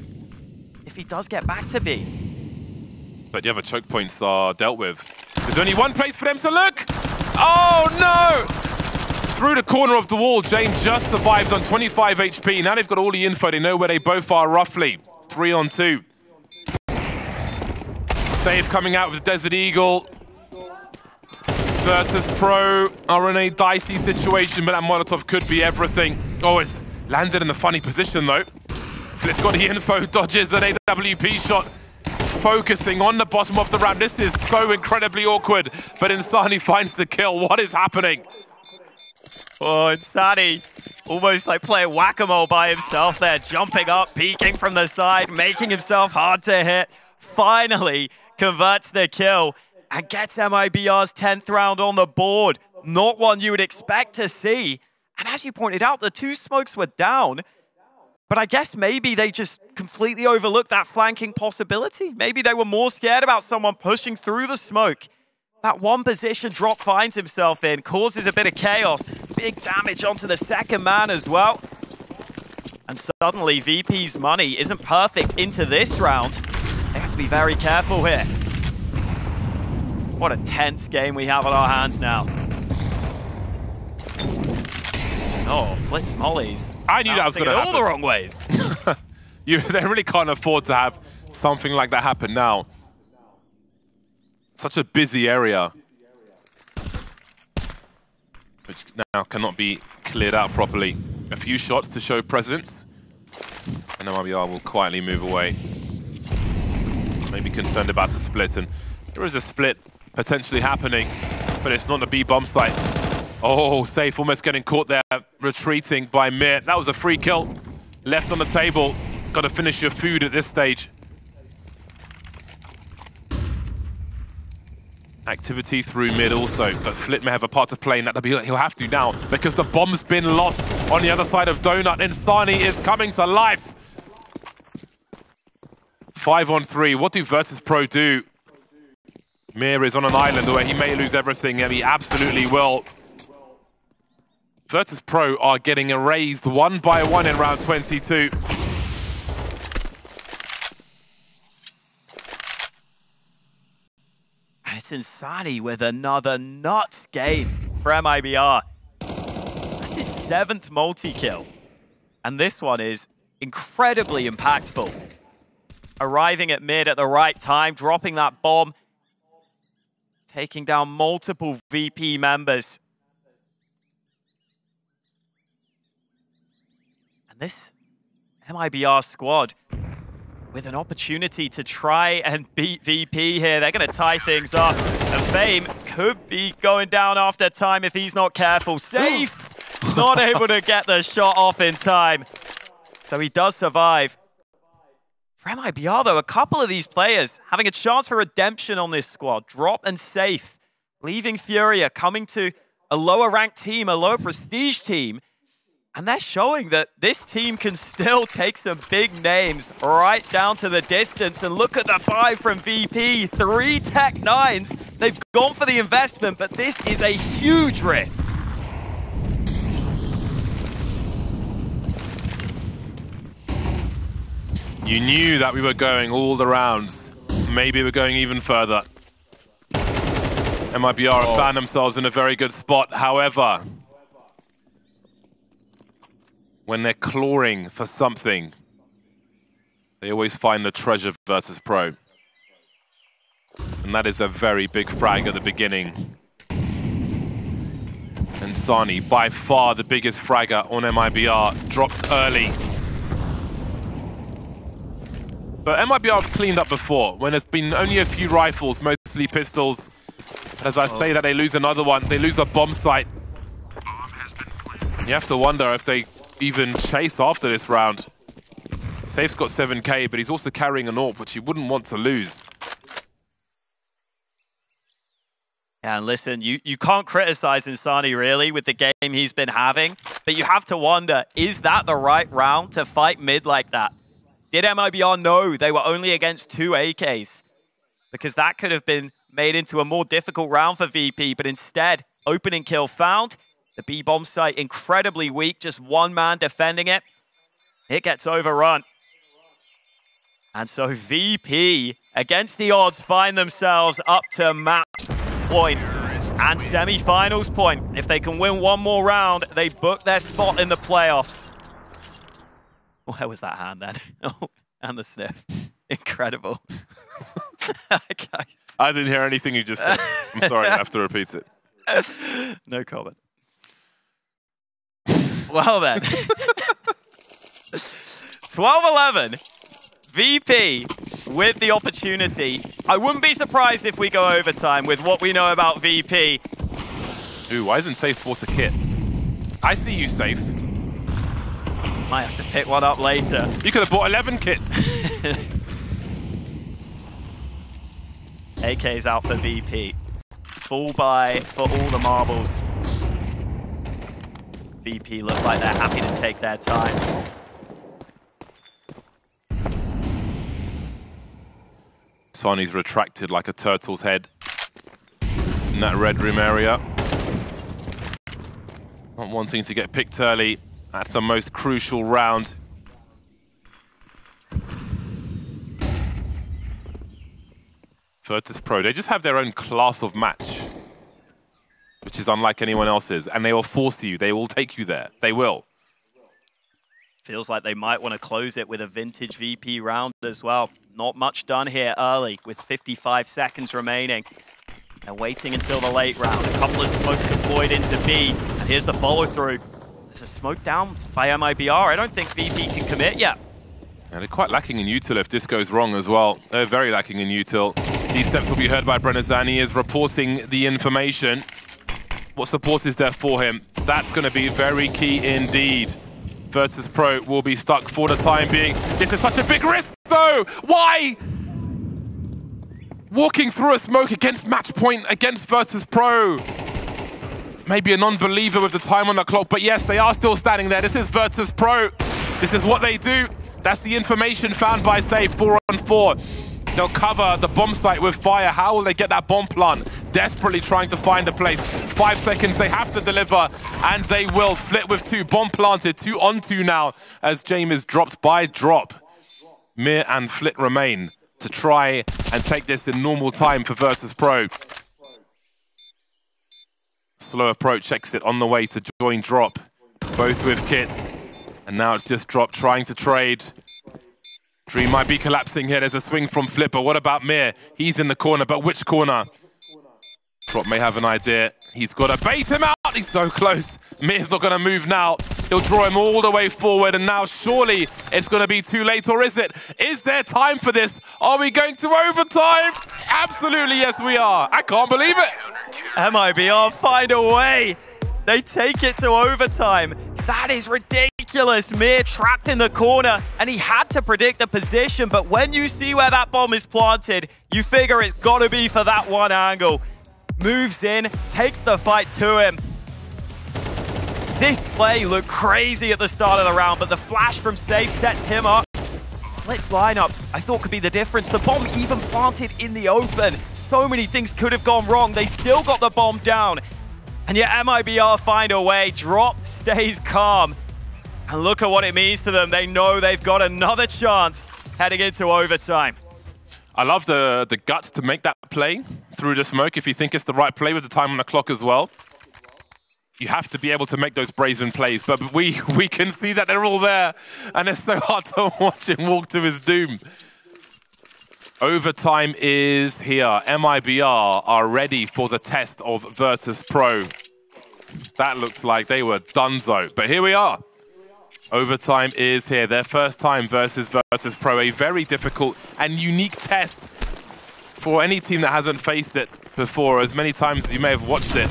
if he does get back to B. But the other choke points are dealt with. There's only one place for them to look. Oh, no! Through the corner of the wall, Jame just survives on 25 HP. Now they've got all the info. They know where they both are roughly. 3 on 2. Save coming out with the Desert Eagle. Virtus.pro are in a dicey situation, but that Molotov could be everything. Oh, it's landed in a funny position, though. Flit's got the info, dodges an AWP shot. Focusing on the bottom of the ramp. This is so incredibly awkward, but Insani finds the kill. What is happening? Oh, Insani almost like playing whack-a-mole by himself there, jumping up, peeking from the side, making himself hard to hit. Finally converts the kill and gets MIBR's 10th round on the board. Not one you would expect to see. And as you pointed out, the two smokes were down. But I guess maybe they just completely overlooked that flanking possibility. Maybe they were more scared about someone pushing through the smoke. That one position Drop finds himself in causes a bit of chaos. Big damage onto the second man as well. And suddenly VP's money isn't perfect into this round. They have to be very careful here. What a tense game we have on our hands now. Oh, Flit's mollies. I knew that was going to happen. All the wrong ways. They really can't afford to have something like that happen now. Such a busy area, which now cannot be cleared out properly. A few shots to show presence, and MIBR will quietly move away. Maybe concerned about a split, and there is a split potentially happening, but it's not the B bomb site. Oh, Safe almost getting caught there, retreating by Mir. That was a free kill. Left on the table. Got to finish your food at this stage. Activity through mid also, but Flit may have a part to play in that. He'll have to now, because the bomb's been lost on the other side of Donut. Insani is coming to life. 5 on 3. What do Virtus.pro do? Mir is on an island where he may lose everything, and he absolutely will. Virtus.pro are getting erased one by one in round 22. And it's Insani with another nuts game for MIBR. That's his 7th multi-kill. And this one is incredibly impactful. Arriving at mid at the right time, dropping that bomb, taking down multiple VP members. And this MIBR squad with an opportunity to try and beat VP here. They're going to tie things up. And Fame could be going down after time if he's not careful. Safe! Not able to get the shot off in time. So he does survive. For MIBR, though, a couple of these players having a chance for redemption on this squad. Drop and Safe, leaving Furia, coming to a lower-ranked team, a lower prestige team. And they're showing that this team can still take some big names right down to the distance. And look at the 5 from VP. 3 Tech 9s. They've gone for the investment, but this is a huge risk. You knew that we were going all the rounds. Maybe we're going even further. MIBR have found themselves in a very good spot. However, when they're clawing for something, they always find the treasure versus Pro. And that is a very big frag at the beginning. Insani, by far the biggest fragger on MIBR, dropped early. But MIBR have cleaned up before, when there's been only a few rifles, mostly pistols. As I say that, they lose another one. They lose a bomb site. You have to wonder if they even chase after this round. Safe's got 7k, but he's also carrying an AWP, which he wouldn't want to lose. And listen, you can't criticize Insani really with the game he's been having, but you have to wonder, is that the right round to fight mid like that? Did MIBR know they were only against 2 AKs? Because that could have been made into a more difficult round for VP, but instead, opening kill found. The B bomb site incredibly weak, just one man defending it. It gets overrun. And so VP, against the odds, find themselves up to match point and semi-finals point. If they can win one more round, they book their spot in the playoffs. Where was that hand then? Oh, and the sniff. Incredible. Okay. I didn't hear anything you just said. I'm sorry, I have to repeat it. No comment. Well then. 12-11. VP with the opportunity. I wouldn't be surprised if we go overtime with what we know about VP. Ooh, why isn't Safe bought a kit? I see you, Safe. Might have to pick one up later. You could have bought 11 kits. AK's out for VP. Full buy for all the marbles. VP look like they're happy to take their time. Insani's retracted like a turtle's head in that red room area. Not wanting to get picked early. That's the most crucial round. Virtus.pro, they just have their own class of match, which is unlike anyone else's, and they will force you, they will take you there, they will. Feels like they might want to close it with a vintage VP round as well. Not much done here early with 55 seconds remaining. They're waiting until the late round. A couple of smokes deployed into B, and here's the follow-through. There's a smoke down by MIBR. I don't think VP can commit yet. And they're quite lacking in util if this goes wrong as well. They're very lacking in util. These steps will be heard by Brennezan. He is reporting the information. What support is there for him? That's going to be very key indeed. Virtus.pro will be stuck for the time being. This is such a big risk though! Why? Walking through a smoke against match point against Virtus.pro. Maybe a non-believer with the time on the clock, but yes, they are still standing there. This is Virtus.pro. This is what they do. That's the information found by Safe, 4-on-4. They'll cover the bomb site with fire. How will they get that bomb plant? Desperately trying to find a place. 5 seconds, they have to deliver, and they will. Flit with 2, bomb planted, 2-on-2 now, as Jame is dropped by drop. Mir and Flit remain to try and take this in normal time for Virtus.pro. Slow approach exit on the way to join drop. Both with kits. And now it's just drop trying to trade. Dream might be collapsing here. There's a swing from Flipper. What about Mir? He's in the corner, but which corner? Drop may have an idea. He's got to bait him out. He's so close. Mir's not going to move now. He'll draw him all the way forward, and now surely it's going to be too late, or is it? Is there time for this? Are we going to overtime? Absolutely, yes, we are. I can't believe it. MIBR find a way. They take it to overtime. That is ridiculous. Mir trapped in the corner, and he had to predict the position, but when you see where that bomb is planted, you figure it's got to be for that one angle. Moves in, takes the fight to him. This play looked crazy at the start of the round, but the flash from Safe sets him up. Flit's lineup, I thought could be the difference. The bomb even planted in the open. So many things could have gone wrong. They still got the bomb down. And yet MIBR find a way. Drop stays calm. And look at what it means to them. They know they've got another chance heading into overtime. I love the guts to make that play through the smoke if you think it's the right play with the time on the clock as well. You have to be able to make those brazen plays, but we can see that they're all there, and it's so hard to watch him walk to his doom. Overtime is here. MIBR are ready for the test of Virtus.pro. That looks like they were donezo, but here we are. Overtime is here. Their first time versus Virtus.pro, a very difficult and unique test for any team that hasn't faced it before, as many times as you may have watched it.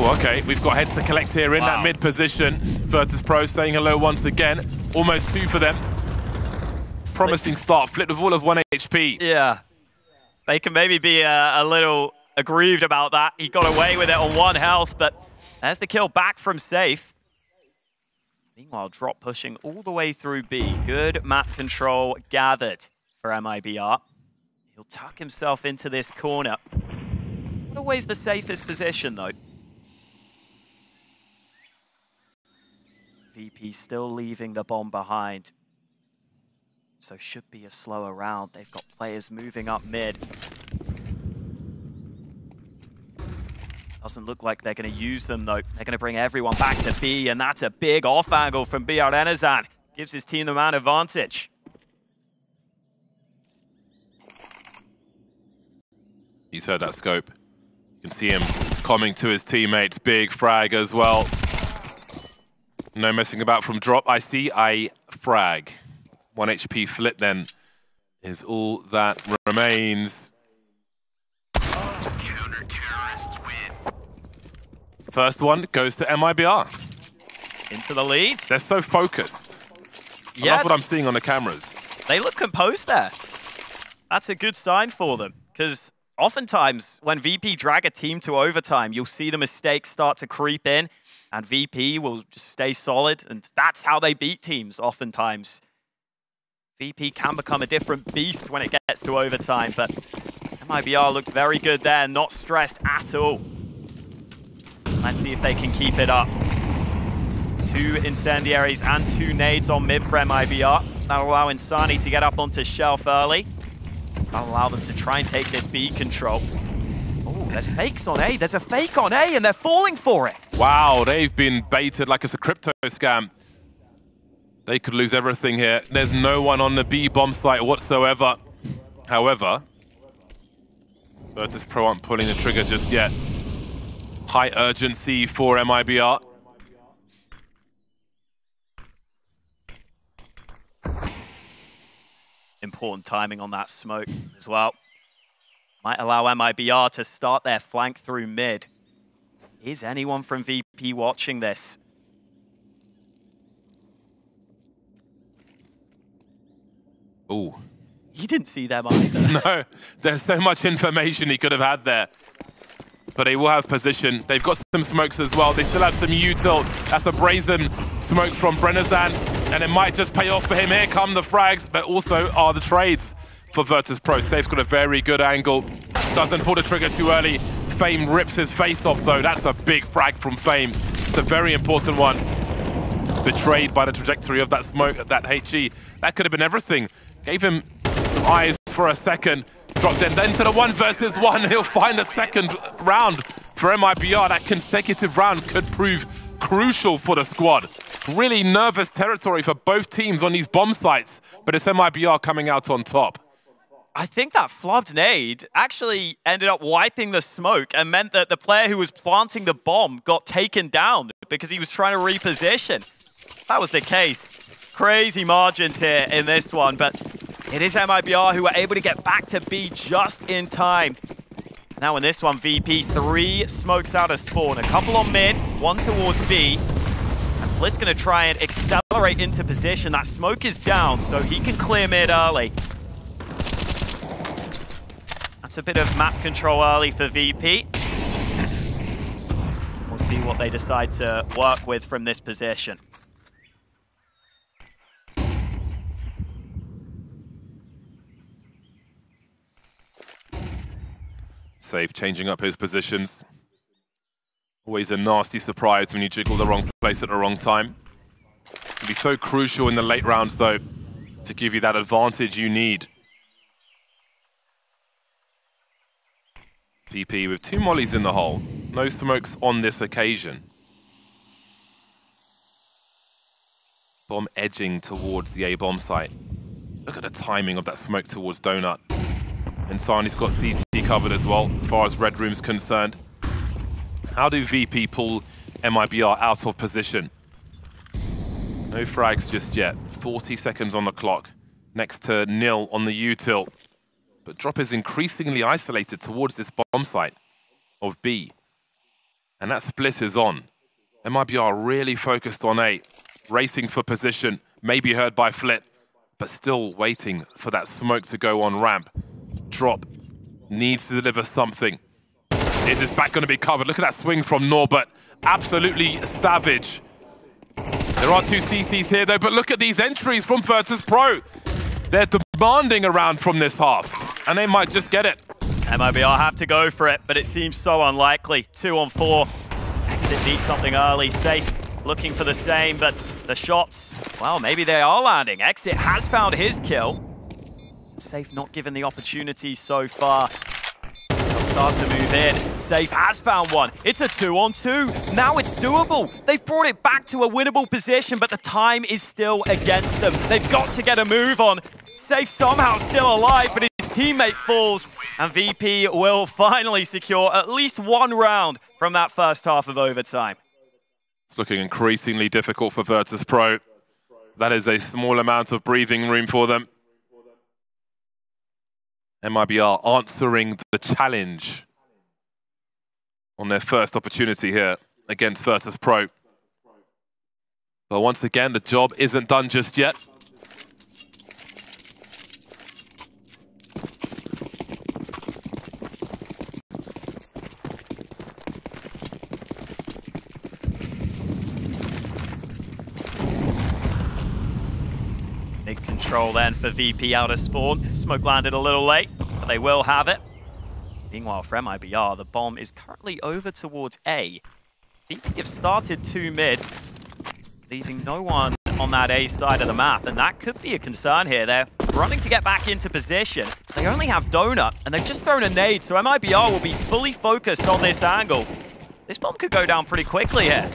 Oh, okay, we've got heads to collect here in that mid position. Virtus.pro saying hello once again. Almost 2 for them. Promising start. Flit with all of 1 HP. Yeah. They can maybe be a little aggrieved about that. He got away with it on 1 health, but there's the kill back from Safe. Meanwhile, Drop pushing all the way through B. Good map control gathered for MIBR. He'll tuck himself into this corner. Not always the safest position, though. VP still leaving the bomb behind. So should be a slower round. They've got players moving up mid. Doesn't look like they're going to use them, though. They're going to bring everyone back to B, and that's a big off angle from BR Enezan. Gives his team the man advantage. He's heard that scope. You can see him coming to his teammates. Big frag as well. No messing about from drop. I frag. 1 HP flip then is all that remains. Counter-terrorists win. First one goes to MIBR. Into the lead. They're so focused. Yeah, I love what I'm seeing on the cameras. They look composed there. That's a good sign for them, because oftentimes when VP drag a team to overtime, you'll see the mistakes start to creep in, and VP will just stay solid, and that's how they beat teams oftentimes. VP can become a different beast when it gets to overtime, but MIBR looked very good there, not stressed at all. Let's see if they can keep it up. 2 incendiaries and 2 nades on mid for MIBR. That'll allow Insani to get up onto shelf early. That'll allow them to try and take this B control. Oh, there's fakes on A. There's a fake on A, and they're falling for it. Wow, they've been baited like it's a crypto scam. They could lose everything here. There's no one on the B bomb site whatsoever. However, Virtus.pro aren't pulling the trigger just yet. High urgency for MIBR. Important timing on that smoke as well. Might allow MIBR to start their flank through mid. Is anyone from VP watching this? Ooh. He didn't see them either. No, there's so much information he could have had there. But they will have position. They've got some smokes as well. They still have some util. That's a brazen smoke from Brennezan, and it might just pay off for him. Here come the frags, but also are the trades for Virtus.pro. Safe's got a very good angle. Doesn't pull the trigger too early. Fame rips his face off, though. That's a big frag from Fame. It's a very important one. Betrayed by the trajectory of that smoke, that HE. That could have been everything. Gave him some eyes for a second. Dropped in, then to the 1 versus 1. He'll find a second round for MIBR. That consecutive round could prove crucial for the squad. Really nervous territory for both teams on these bomb sites, but it's MIBR coming out on top. I think that flubbed nade actually ended up wiping the smoke and meant that the player who was planting the bomb got taken down because he was trying to reposition. That was the case. Crazy margins here in this one, but it is MIBR who were able to get back to B just in time. Now in this one, VP 3 smokes out of spawn. A couple on mid, 1 towards B. And Flit's going to try and accelerate into position. That smoke is down, so he can clear mid early. That's a bit of map control early for VP. We'll see what they decide to work with from this position. Safe changing up his positions. Always a nasty surprise when you jiggle the wrong place at the wrong time. It'll be so crucial in the late rounds, though, to give you that advantage you need. VP with 2 mollies in the hole. No smokes on this occasion. Bomb edging towards the A bomb site. Look at the timing of that smoke towards Donut. Insani's got CT covered as well, as far as Red Room's concerned. How do VP pull MIBR out of position? No frags just yet. 40 seconds on the clock. Next to nil on the util. But Drop is increasingly isolated towards this bomb site of B. And that split is on. MIBR really focused on A. Racing for position. Maybe heard by Flit. But still waiting for that smoke to go on ramp. Drop needs to deliver something. Is his back going to be covered? Look at that swing from Norbert. Absolutely savage. There are 2 CCs here, though, but look at these entries from Virtus.pro. They're demanding a round from this half, and they might just get it. MIBR have to go for it, but it seems so unlikely. 2 on 4. Exit needs something early. Safe looking for the same, but the shots Well, maybe they are landing. Exit has found his kill. Safe not given the opportunity so far. They'll start to move in. Safe has found one. It's a 2-on-2. Now it's doable. They've brought it back to a winnable position, but the time is still against them. They've got to get a move on. Safe somehow still alive, but his teammate falls. And VP will finally secure at least one round from that first half of overtime. It's looking increasingly difficult for Virtus.pro. That is a small amount of breathing room for them. MIBR answering the challenge on their first opportunity here against Virtus.pro. But once again, the job isn't done just yet. Big control then for VP out of spawn. Smoke landed a little late, but they will have it. Meanwhile, for MIBR, the bomb is currently over towards A. VP have started 2 mid, leaving no one on that A side of the map, and that could be a concern here. They're running to get back into position. They only have Donut, and they've just thrown a nade, so MIBR will be fully focused on this angle. This bomb could go down pretty quickly here.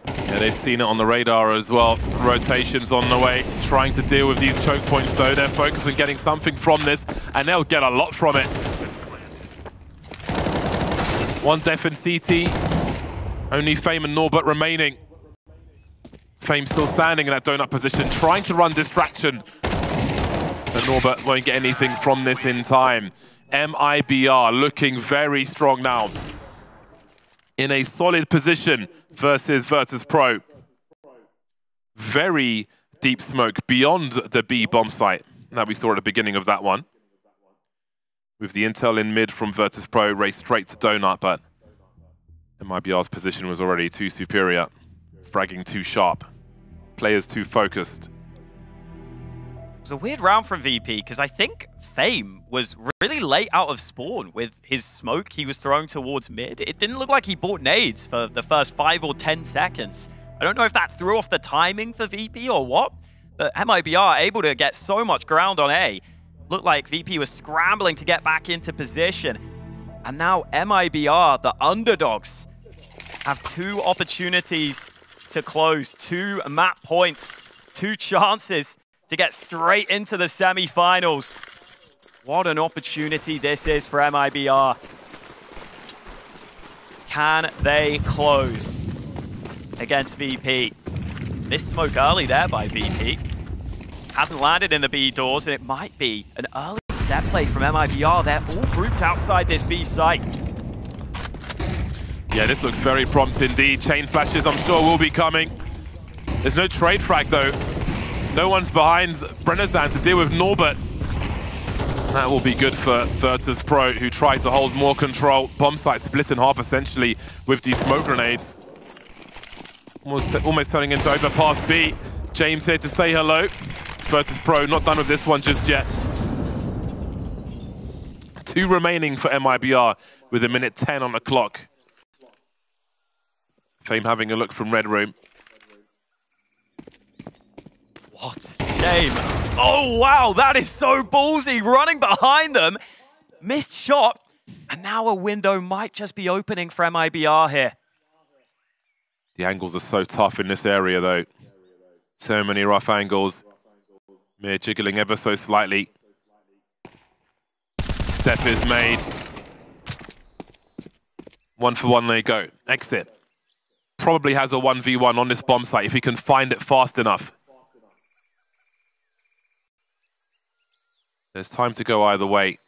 Yeah, they've seen it on the radar as well. Rotations on the way, trying to deal with these choke points though. They're focused on getting something from this, and they'll get a lot from it. One def in CT, only Fame and Norbert remaining. Fame still standing in that donut position, trying to run distraction. But Norbert won't get anything from this in time. MIBR looking very strong now. In a solid position versus Virtus.pro. Very deep smoke beyond the B bomb site that we saw at the beginning of that one. With the intel in mid from Virtus.pro, raced straight to Donut, but MIBR's position was already too superior. Fragging too sharp. Players too focused. It was a weird round from VP, because I think Fame was really late out of spawn with his smoke he was throwing towards mid. It didn't look like he bought nades for the first 5 or 10 seconds. I don't know if that threw off the timing for VP or what, but MIBR able to get so much ground on A. Looked like VP was scrambling to get back into position. And now MIBR, the underdogs, have 2 opportunities to close, 2 map points, 2 chances to get straight into the semi-finals. What an opportunity this is for MIBR. Can they close against VP? This smoke early there by VP. Hasn't landed in the B doors, and it might be an early step play from MIBR. They're all grouped outside this B site. Yeah, this looks very prompt indeed. Chain flashes, I'm sure, will be coming. There's no trade frag, though. No one's behind Brennersand to deal with Norbert. That will be good for Virtus.pro, who try to hold more control. Bomb site split in half, essentially, with these smoke grenades. Almost turning into overpass B. James here to say hello. Virtus.pro not done with this one just yet. 2 remaining for MIBR with 1:10 on the clock. Fame having a look from Red Room. What? Jame. Oh, wow, that is so ballsy. Running behind them. Missed shot. And now a window might just be opening for MIBR here. The angles are so tough in this area, though. So many rough angles. Mere jiggling ever so slightly. Step is made. 1 for 1 they go. Exit. Probably has a 1v1 on this bomb site if he can find it fast enough. There's time to go either way.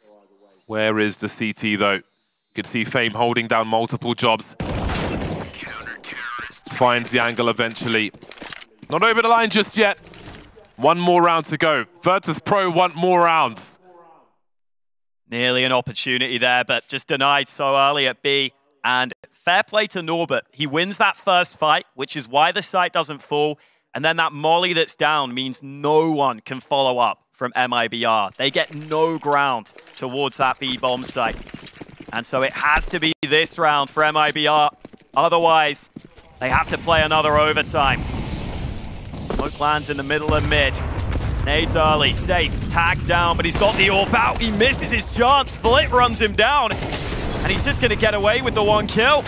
Where is the CT, though? You can see Fame holding down multiple jobs. Finds the angle eventually. Not over the line just yet. 1 more round to go. Virtus.pro want more rounds. Nearly an opportunity there, but just denied so early at B. And fair play to Norbert. He wins that first fight, which is why the site doesn't fall. And then that molly that's down means no one can follow up from MIBR. They get no ground towards that B bomb site. And so it has to be this round for MIBR. Otherwise, they have to play another overtime. Smoke lands in the middle of mid. Nades early, safe, tagged down, but he's got the AWP out. He misses his chance. Flit runs him down, and he's just going to get away with the 1 kill.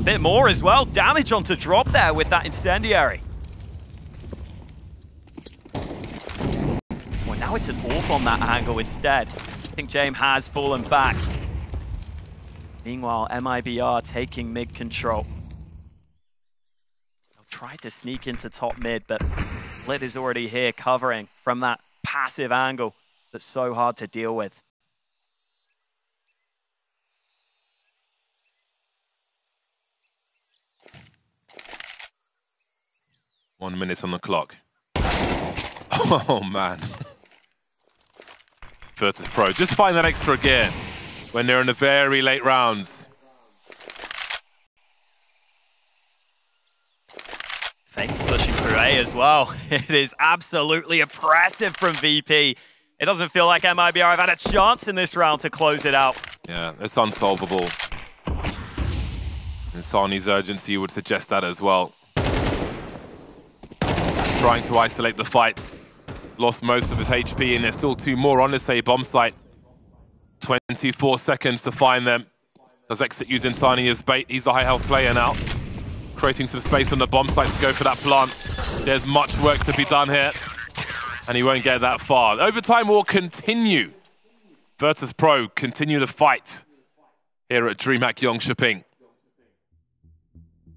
Bit more as well. Damage onto drop there with that incendiary. Well, now it's an AWP on that angle instead. I think Jame has fallen back. Meanwhile, MIBR taking mid control. Try to sneak into top mid, but Flit is already here covering from that passive angle that's so hard to deal with. One minute on the clock. Oh man. Virtus.pro, just find that extra gear when they're in the very late rounds. Fake's pushing through A as well. It is absolutely oppressive from VP. It doesn't feel like MIBR have had a chance in this round to close it out. Yeah, it's unsolvable. Insani's urgency would suggest that as well. Trying to isolate the fight. Lost most of his HP, and there's still 2 more on this A bomb site. 24 seconds to find them. Does Exit use Insani as bait? He's a high health player now. Creating some space on the bomb site to go for that plant. There's much work to be done here, and he won't get that far. Overtime will continue. Virtus.pro continue the fight here at DreamHack Jönköping.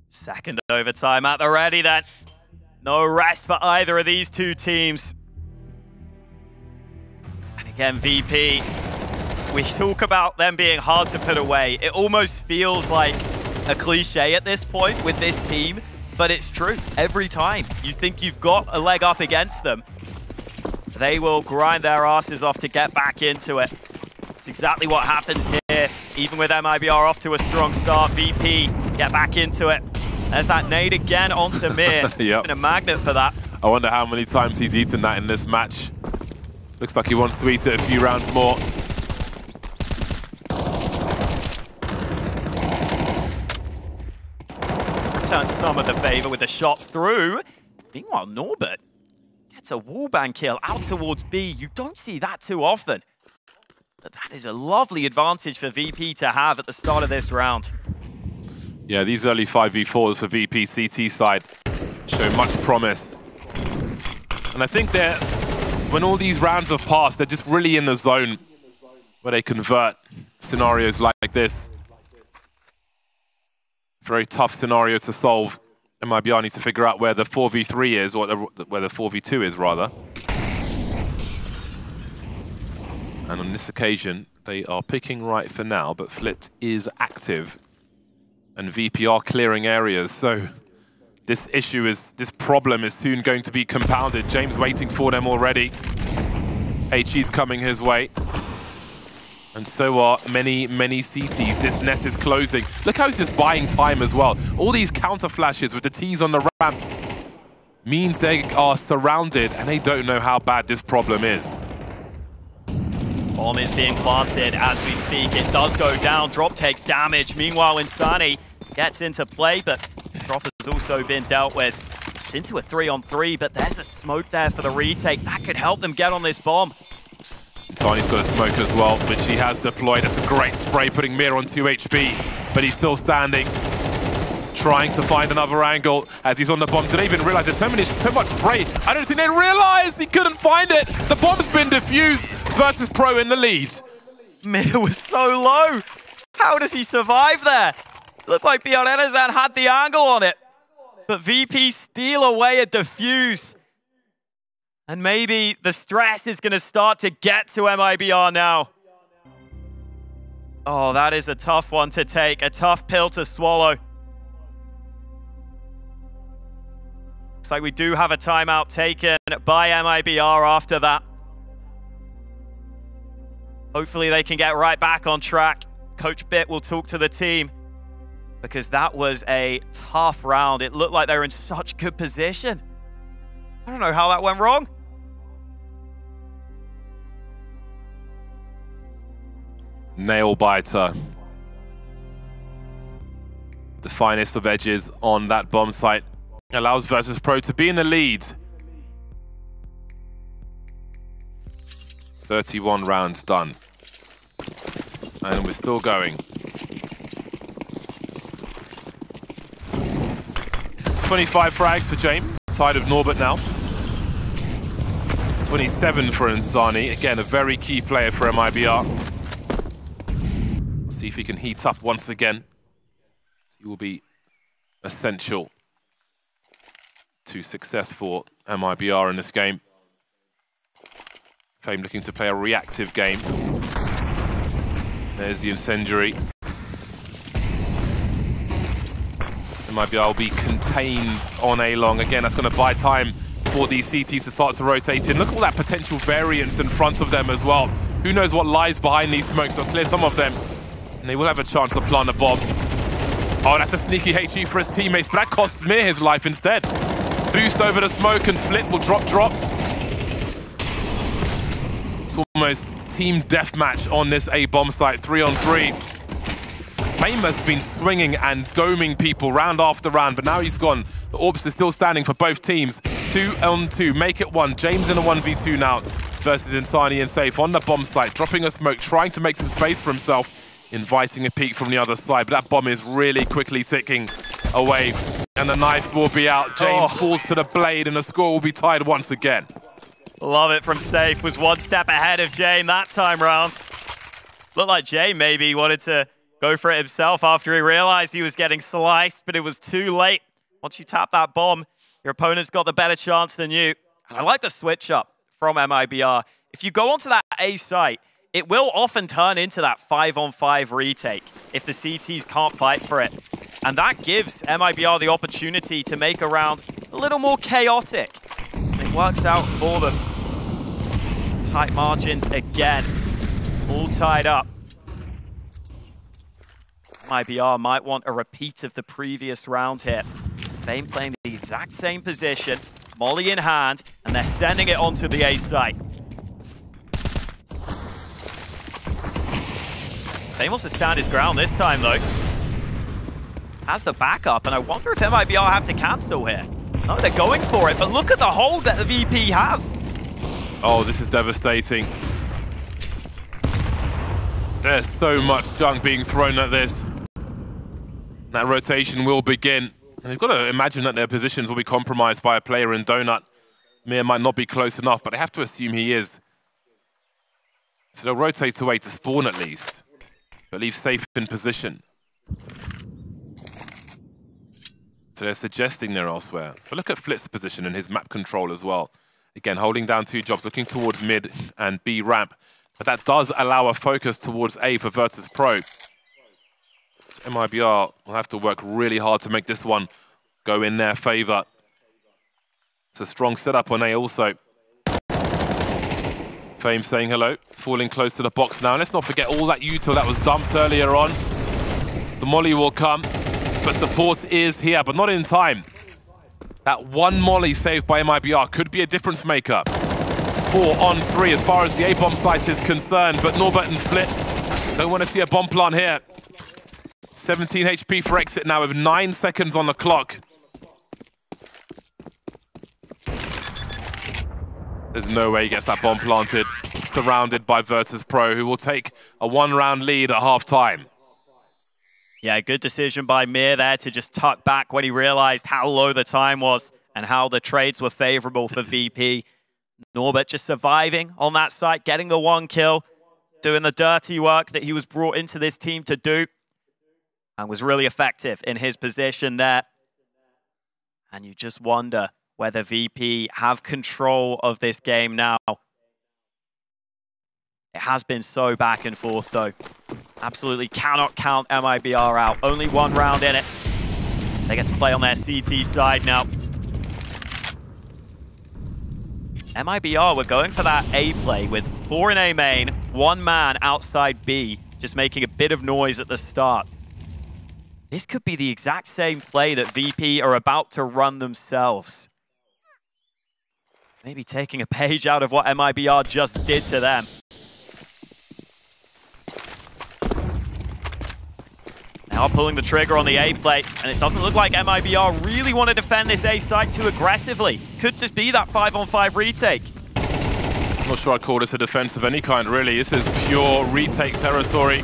Second overtime at the ready then. No rest for either of these 2 teams. And again, VP, we talk about them being hard to put away. It almost feels like a cliche at this point with this team, but it's true. Every time you think you've got a leg up against them, they will grind their asses off to get back into it. It's exactly what happens here. Even with MIBR off to a strong start, VP get back into it. There's that nade again onto Mir. Yep. And a magnet for that. I wonder how many times he's eaten that in this match. Looks like he wants to eat it a few rounds more. Returns some of the favor with the shots through. Meanwhile, Norbert gets a wallbang kill out towards B. You don't see that too often. But that is a lovely advantage for VP to have at the start of this round. Yeah, these early 5v4s for VP CT side show much promise. And I think that when all these rounds have passed, they're just really in the zone where they convert scenarios like this. Very tough scenario to solve. MIBR needs to figure out where the 4v3 is, or where the 4v2 is, rather. And on this occasion, they are picking right for now, but Flit is active. And VP are clearing areas, so this problem is soon going to be compounded. James waiting for them already. HE's coming his way. And so are many, many CTs. This net is closing. Look how he's just buying time as well. All these counter flashes with the T's on the ramp means they are surrounded and they don't know how bad this problem is. Bomb is being planted as we speak. It does go down. Drop takes damage. Meanwhile, Insani gets into play, but Drop has also been dealt with. It's into a 3-on-3, but there's a smoke there for the retake. That could help them get on this bomb. Insani's got a smoke as well, which he has deployed. It's a great spray, putting Mir on 2 HP, but he's still standing, trying to find another angle as he's on the bomb. Did they even realize there's so much spray? I don't think they realized he couldn't find it. The bomb's been defused. Virtus.pro in the lead. Mir was so low. How does he survive there? Looked like Bjornezan had the angle on it, but VP steal away a defuse. And maybe the stress is going to start to get to MIBR now. Oh, that is a tough one to take, a tough pill to swallow. Looks like we do have a timeout taken by MIBR after that. Hopefully they can get right back on track. Coach Bit will talk to the team because that was a tough round. It looked like they were in such good position. I don't know how that went wrong. Nail biter. The finest of edges on that bomb site. allows Virtus.pro to be in the lead. 31 rounds done. And we're still going. 25 frags for Jame, tied of Norbert now. 27 for Insani. Again, a very key player for MIBR. We'll see if he can heat up once again. He will be essential to success for MIBR in this game. Fame looking to play a reactive game. There's the incendiary. MIBR will be contained on A-long. Again, that's going to buy time for these CTs to start to rotate in. Look at all that potential variance in front of them as well. Who knows what lies behind these smokes? They'll clear some of them, and they will have a chance to plant a bomb. Oh, that's a sneaky HE for his teammates, but that costs Mir his life instead. Boost over the smoke, and Flit will drop. It's almost team deathmatch on this A-bomb site, 3-on-3. Fame has been swinging and doming people round after round, but now he's gone. The orbs are still standing for both teams. 2-on-2, make it one. James in a 1v2 now versus Insani and Safe on the bomb site, dropping a smoke, trying to make some space for himself, inviting a peek from the other side, but that bomb is really quickly ticking away, and the knife will be out. James falls to the blade, and the score will be tied once again. Love it from Safe. Was one step ahead of Jame that time round. Looked like Jame maybe wanted to go for it himself after he realized he was getting sliced, but it was too late. Once you tap that bomb, your opponent's got the better chance than you. And I like the switch up from MIBR. If you go onto that A site, it will often turn into that 5-on-5 retake if the CTs can't fight for it. And that gives MIBR the opportunity to make a round a little more chaotic. It works out for them. Tight margins again. All tied up. MIBR might want a repeat of the previous round here. Fame playing the exact same position, molly in hand, and they're sending it onto the A site. Fame wants to stand his ground this time though. Has the backup, and I wonder if MIBR have to cancel here. No, they're going for it, but look at the hold that the VP have. Oh, this is devastating. There's so much junk being thrown at this. That rotation will begin. And they've got to imagine that their positions will be compromised by a player in Donut. Mir might not be close enough, but they have to assume he is. So they'll rotate away to spawn at least, but leave Safe in position. So they're suggesting they're elsewhere. But look at Flit's position and his map control as well. Again, holding down two jobs, looking towards mid and B ramp. But that does allow a focus towards A for Virtus.pro. So MIBR will have to work really hard to make this one go in their favor. It's a strong setup on A also. Fame saying hello, falling close to the box now. Let's not forget all that util that was dumped earlier on. The molly will come, but support is here, but not in time. That one molly saved by MIBR could be a difference maker. 4-on-3 as far as the A-bomb site is concerned, but Norbert and Flit don't want to see a bomb plant here. 17 HP for exit now with 9 seconds on the clock. There's no way he gets that bomb planted. Surrounded by Virtus.pro, who will take a one-round lead at half-time. Yeah, good decision by Mir there to just tuck back when he realized how low the time was and how the trades were favorable for VP. Norbert just surviving on that site, getting the one kill, doing the dirty work that he was brought into this team to do, and was really effective in his position there. And you just wonder whether VP have control of this game now. It has been so back and forth though. Absolutely cannot count MIBR out. Only one round in it. They get to play on their CT side now. MIBR were going for that A play with 4 in A main, 1 man outside B, just making a bit of noise at the start. This could be the exact same play that VP are about to run themselves. Maybe taking a page out of what MIBR just did to them. Now pulling the trigger on the A plate, and it doesn't look like MIBR really want to defend this A site too aggressively. Could just be that 5-on-5 retake. I'm not sure I'd call this a defense of any kind, really. This is pure retake territory.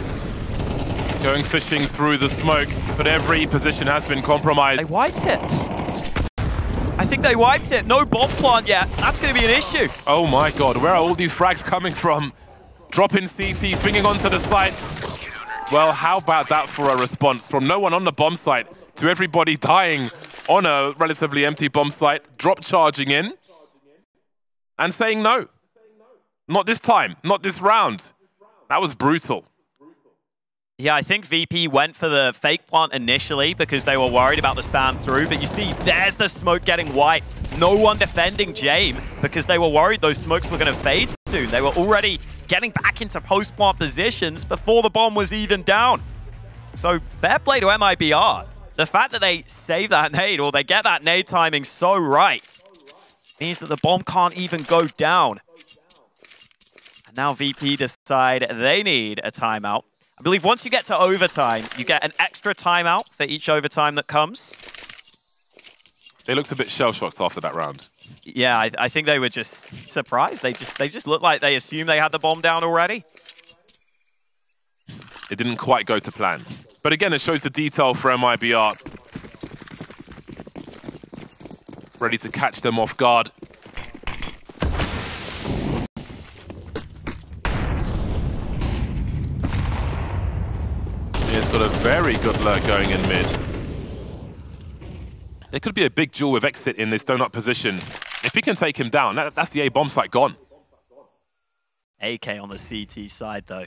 Going fishing through the smoke, but every position has been compromised. They wiped it. I think they wiped it. No bomb plant yet. That's going to be an issue. Oh my god, where are all these frags coming from? Dropping CT, swinging onto the site. Well, how about that for a response? From no one on the bomb site to everybody dying on a relatively empty bomb site, drop charging in and saying no. Not this time, not this round. That was brutal. Yeah, I think VP went for the fake plant initially because they were worried about the spam through, but you see, there's the smoke getting wiped. No one defending Jame because they were worried those smokes were going to fade soon. They were already getting back into post-plant positions before the bomb was even down. So fair play to MIBR. The fact that they save that nade, or they get that nade timing so right, means that the bomb can't even go down. And now VP decide they need a timeout. I believe once you get to overtime, you get an extra timeout for each overtime that comes. They looked a bit shell-shocked after that round. Yeah, I think they were just surprised. They just looked like they assumed they had the bomb down already. It didn't quite go to plan. But again, it shows the detail for MIBR. Ready to catch them off guard. He's got a very good lurk going in mid. There could be a big duel with Exit in this donut position. If he can take him down, that's the A bomb site gone. AK on the CT side, though.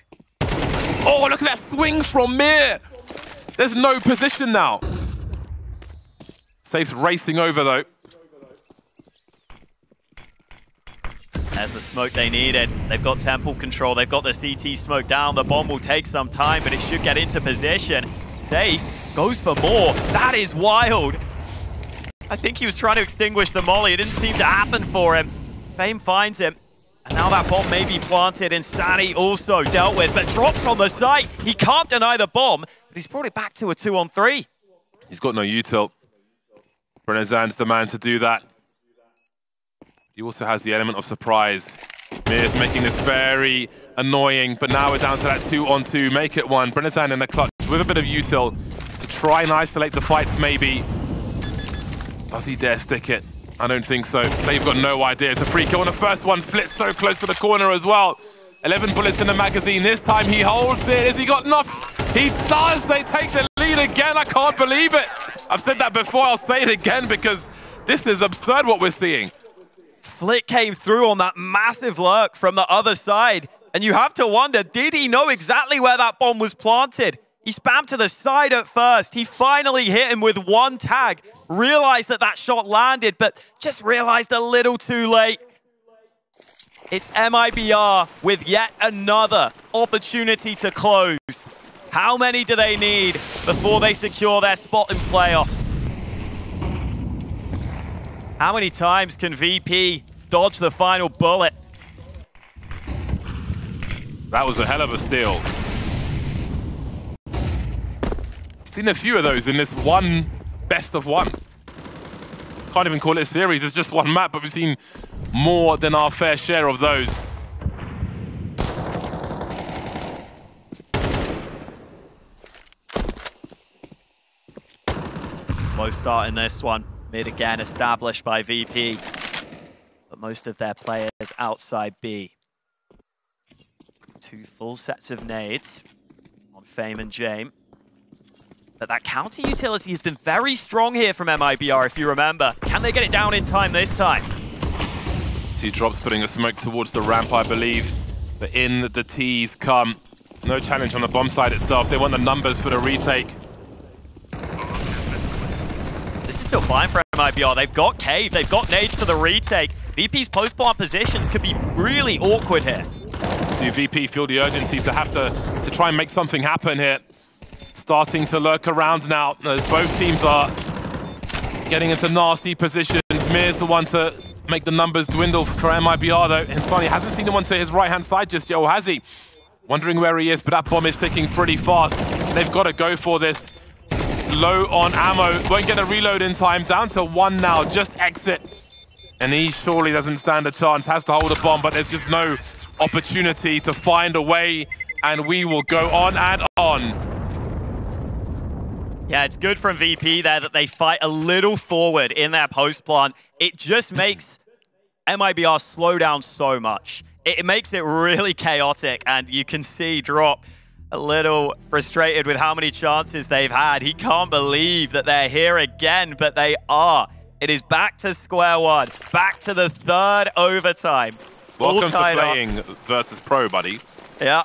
Oh, look at that swing from MIBR! There's no position now. Safe's racing over, though. There's the smoke they needed. They've got temple control. They've got the CT smoke down. The bomb will take some time, but it should get into position. Safe goes for more. That is wild. I think he was trying to extinguish the molly. It didn't seem to happen for him. Fame finds him. And now that bomb may be planted. Insani also dealt with, but drops on the site. He can't deny the bomb, but he's brought it back to a 2-on-3. He's got no util. Brenazan's the man to do that. He also has the element of surprise. MIBR's making this very annoying, but now we're down to that 2-on-2. Make it one. Brenazan in the clutch with a bit of util to try and isolate the fights, maybe. Does he dare stick it? I don't think so. They've got no idea. It's a free kill, and the first one flits so close to the corner as well. 11 bullets in the magazine. This time he holds it. Has he got enough? He does. They take the lead again. I can't believe it. I've said that before. I'll say it again because this is absurd what we're seeing. Flick came through on that massive lurk from the other side. And you have to wonder, did he know exactly where that bomb was planted? He spammed to the side at first. He finally hit him with one tag. Realized that that shot landed, but just realized a little too late. It's MIBR with yet another opportunity to close. How many do they need before they secure their spot in playoffs? How many times can VP dodge the final bullet? That was a hell of a steal. Seen a few of those in this one best of one. Can't even call it a series, it's just one map, but we've seen more than our fair share of those. Slow start in this one. Mid again established by VP. But most of their players outside B. 2 full sets of nades on Fame and Jame. But that counter utility has been very strong here from MIBR, if you remember. Can they get it down in time this time? 2 drops putting a smoke towards the ramp, I believe. But in the T's come. No challenge on the bomb side itself. They want the numbers for the retake. This is still fine for MIBR. They've got Cave, they've got nades for the retake. VP's post-plant positions could be really awkward here. Do VP feel the urgency to have to try and make something happen here? Starting to lurk around now as both teams are getting into nasty positions. MIBR's the one to make the numbers dwindle for MIBR though. Insani hasn't seen the one to his right-hand side just yet, or has he? Wondering where he is, but that bomb is ticking pretty fast. They've got to go for this. low on ammo. Won't get a reload in time. Down to 1 now. Just exit. And he surely doesn't stand a chance. Has to hold a bomb, but there's just no opportunity to find a way. And we will go on and on. Yeah, it's good from VP there that they fight a little forward in their post plant. It just makes MIBR slow down so much. It makes it really chaotic, and you can see Drop a little frustrated with how many chances they've had. He can't believe that they're here again, but they are. It is back to square one, back to the third overtime. Welcome to playing Virtus.pro, buddy. Yeah.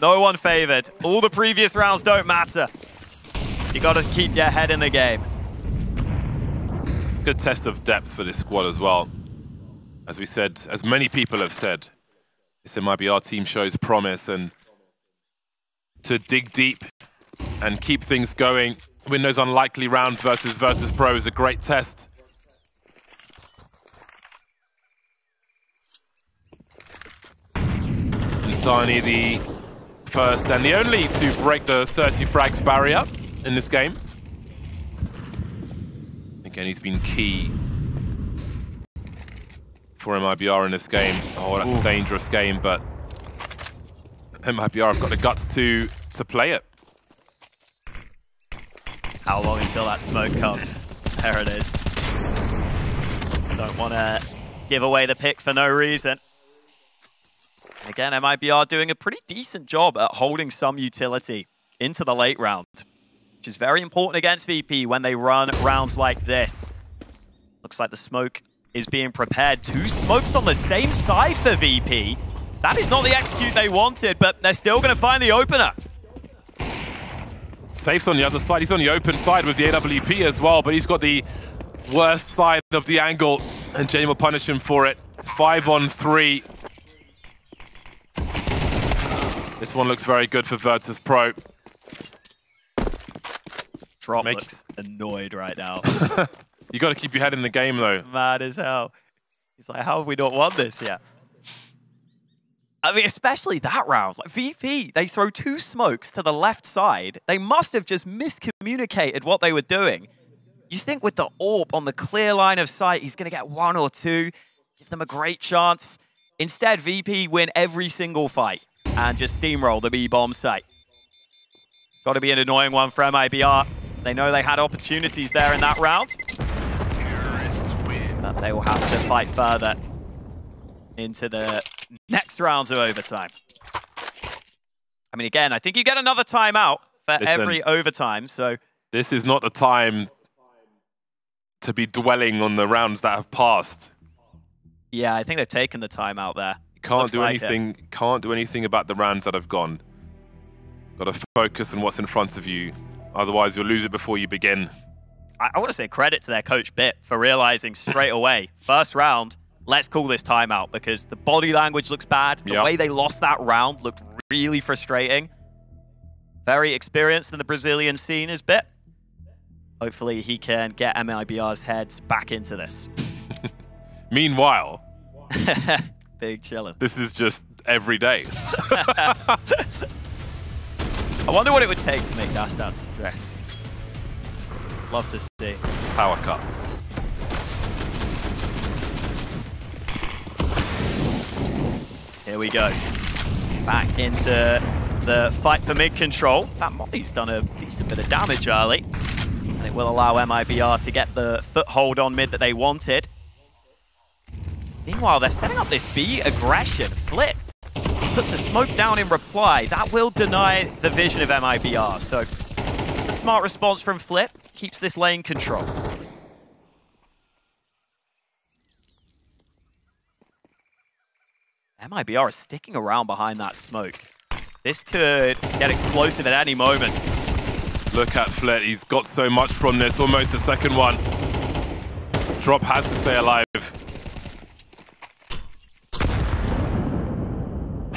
No one favored. All the previous rounds don't matter. You got to keep your head in the game. Good test of depth for this squad as well. As we said, as many people have said, this MIBR team shows promise, and to dig deep and keep things going, win those unlikely rounds versus Virtus.pro is a great test. Insani, the first and the only to break the 30 frags barrier in this game. Again, he's been key for MIBR in this game. Oh, that's a dangerous game, but MIBR have got the guts to play it. How long until that smoke comes? There it is. Don't want to give away the pick for no reason. Again, MIBR doing a pretty decent job at holding some utility into the late round, which is very important against VP when they run rounds like this. Looks like the smoke is being prepared. 2 smokes on the same side for VP. That is not the execute they wanted, but they're still going to find the opener. Safe's on the other side. He's on the open side with the AWP as well, but he's got the worst side of the angle, and Jame will punish him for it. 5 on 3. This one looks very good for Virtus.pro. Drop looks annoyed right now. You got to keep your head in the game, though. Mad as hell. He's like, how have we not won this yet? I mean, especially that round. Like VP, they throw 2 smokes to the left side. They must have just miscommunicated what they were doing. You think with the AWP on the clear line of sight, he's going to get 1 or 2, give them a great chance. Instead, VP win every single fight and just steamroll the B-bomb site. Got to be an annoying one for MIBR. They know they had opportunities there in that round. But they will have to fight further into the next rounds of overtime. I mean, again, I think you get another timeout for every overtime, so... This is not the time to be dwelling on the rounds that have passed. Yeah, I think they've taken the timeout there. You can't do anything. Can't do anything about the rounds that have gone. Got to focus on what's in front of you. Otherwise, you'll lose it before you begin. I want to say credit to their coach Bit for realizing straight away, first round, let's call this timeout, because the body language looks bad. The way they lost that round looked really frustrating. Very experienced in the Brazilian scene is Bit. Hopefully he can get MIBR's heads back into this. Meanwhile, big chillin'. This is just every day. I wonder what it would take to make Dastan stressed. Love to see. Power cuts. Here we go. Back into the fight for mid-control. That Molly's done a decent bit of damage early. And it will allow MIBR to get the foothold on mid that they wanted. Meanwhile, they're setting up this B aggression. Flip puts a smoke down in reply. That will deny the vision of MIBR. So it's a smart response from Flip. Keeps this lane control. MIBR is sticking around behind that smoke. This could get explosive at any moment. Look at Flet. He's got so much from this. Almost a second one. Drop has to stay alive.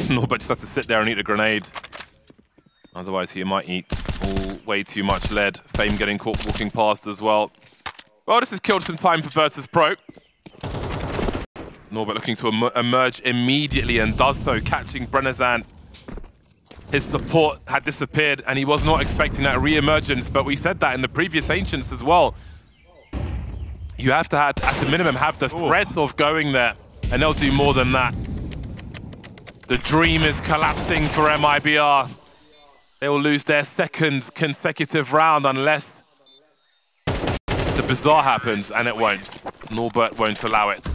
Norbert just has to sit there and eat a grenade. Otherwise, he might eat way too much lead. Fame getting caught walking past as well. Well, this has killed some time for Virtus.pro. Norbert looking to emerge immediately and does so, catching Brennezan. his support had disappeared and he was not expecting that re-emergence, but we said that in the previous Ancients as well. You have to, at the minimum, have the threat of going there, and they'll do more than that. The dream is collapsing for MIBR. They will lose their second consecutive round unless the bizarre happens, and it won't. Norbert won't allow it.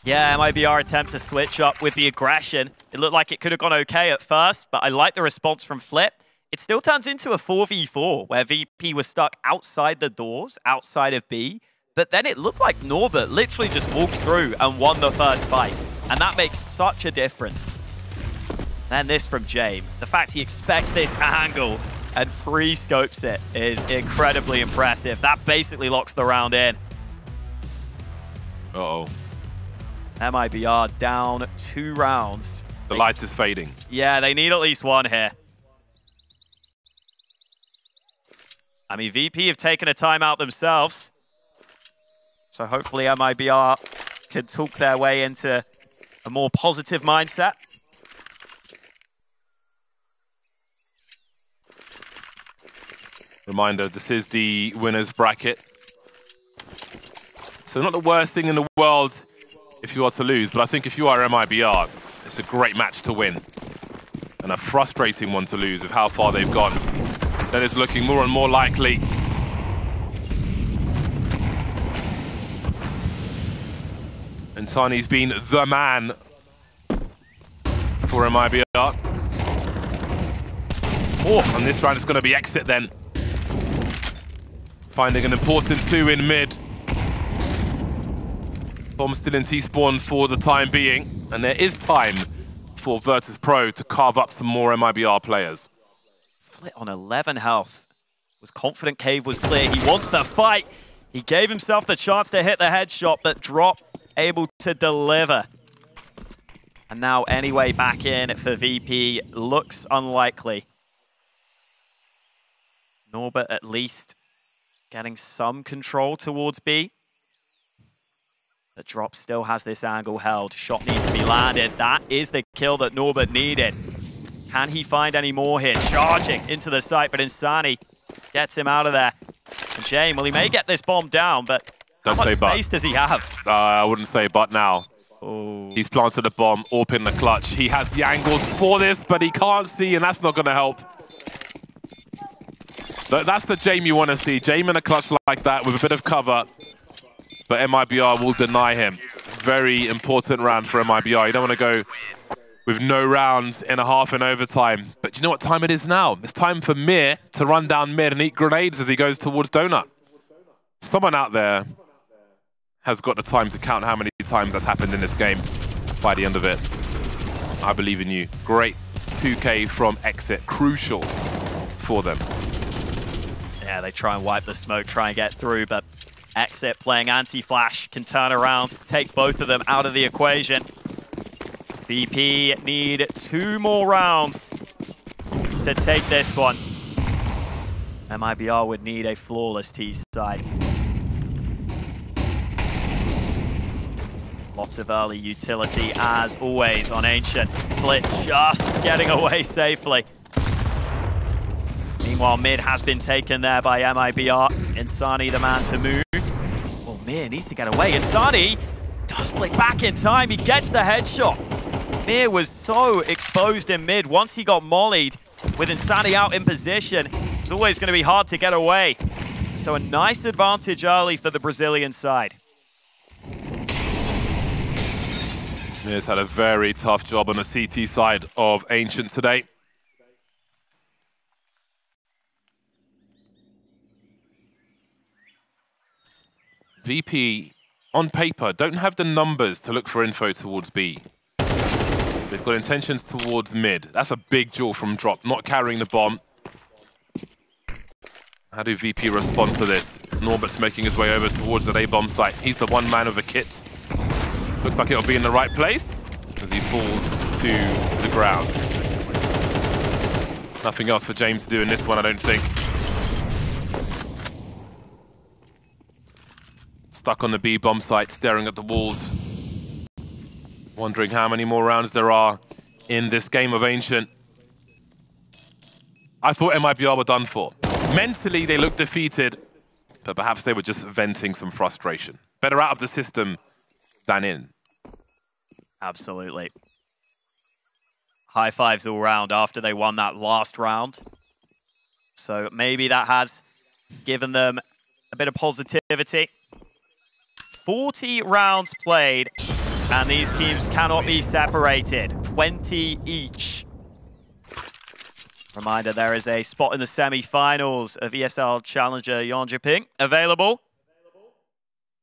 Yeah, MIBR attempt to switch up with the aggression. It looked like it could have gone okay at first, but I like the response from Flip. It still turns into a 4v4, where VP was stuck outside the doors, outside of B, but then it looked like Norbert literally just walked through and won the first fight, and that makes such a difference. Then this from Jame. The fact he expects this angle and pre-scopes it is incredibly impressive. That basically locks the round in. Uh-oh. MIBR down 2 rounds. The light is fading. Yeah, they need at least one here. I mean, VP have taken a timeout themselves. So hopefully MIBR can talk their way into a more positive mindset. Reminder, this is the winner's bracket. So not the worst thing in the world if you are to lose, but I think if you are MIBR, it's a great match to win. And a frustrating one to lose of how far they've gone. That is looking more and more likely. Insani's been the man for MIBR. Oh, and this round is going to be exit then. Finding an important 2 in mid. Bomb still in T-spawn for the time being, and there is time for Virtus.pro to carve up some more MIBR players. Flit on 11 health. Was confident Cave was clear. He wants the fight. He gave himself the chance to hit the headshot, but Drop able to deliver. And now anyway back in for VP looks unlikely. Norbert at least getting some control towards B. The Drop still has this angle held. Shot needs to be landed. That is the kill that Norbert needed. Can he find any more here? Charging into the site, but Insani gets him out of there. And Jame, well, he may get this bomb down, but how much space does he have? I wouldn't say but now. Oh. He's planted a bomb, AWP in the clutch. He has the angles for this, but he can't see, and that's not going to help. That's the Jame you want to see. Jame in a clutch like that with a bit of cover. But MIBR will deny him. Very important round for MIBR. You don't want to go with no rounds in a half in overtime. But do you know what time it is now? It's time for Mir to run down mid and eat grenades as he goes towards Donut. Someone out there has got the time to count how many times that's happened in this game by the end of it. I believe in you. Great 2K from Exit. Crucial for them. Yeah, they try and wipe the smoke, try and get through, but Exit playing anti-flash can turn around, take both of them out of the equation. VP need 2 more rounds to take this one. MIBR would need a flawless T side. Lots of early utility as always on Ancient. Flit just getting away safely. Meanwhile, mid has been taken there by MIBR. Insani the man to move. Well, Mir needs to get away. Insani does flick back in time. He gets the headshot. Mir was so exposed in mid. Once he got mollied with Insani out in position, it's always going to be hard to get away. So a nice advantage early for the Brazilian side. Mir's had a very tough job on the CT side of Ancient today. VP, on paper, don't have the numbers to look for info towards B. They've got intentions towards mid. That's a big duel from Drop, not carrying the bomb. How do VP respond to this? Norbert's making his way over towards the A-bomb site. He's the one man with a kit. Looks like it'll be in the right place as he falls to the ground. Nothing else for James to do in this one, I don't think. Stuck on the B bomb site, staring at the walls. Wondering how many more rounds there are in this game of Ancient. I thought MIBR were done for. Mentally, they looked defeated, but perhaps they were just venting some frustration. Better out of the system than in. Absolutely. High fives all round after they won that last round. So maybe that has given them a bit of positivity. 40 rounds played, and these teams cannot be separated. 20 each. Reminder, there is a spot in the semi-finals of ESL Challenger Jönköping available.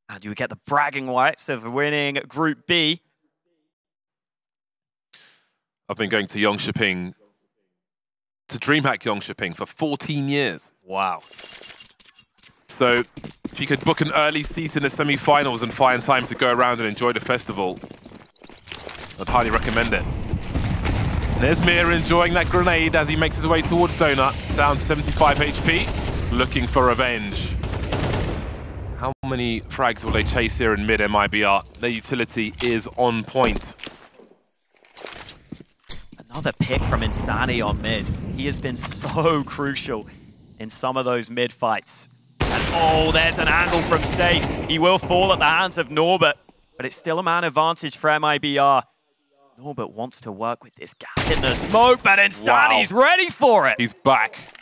And you would get the bragging rights of winning Group B. I've been going to Jönköping, to DreamHack Jönköping for 14 years. Wow. So if you could book an early seat in the semi-finals and find time to go around and enjoy the festival, I'd highly recommend it. And there's Mir enjoying that grenade as he makes his way towards Donut, down to 75 HP, looking for revenge. How many frags will they chase here in mid MIBR? Their utility is on point. Another pick from Insani on mid. He has been so crucial in some of those mid fights. And oh, there's an angle from Safe. He will fall at the hands of Norbert, but it's still a man advantage for MIBR. Norbert wants to work with this gap in the smoke, but Insani's ready for it. He's back.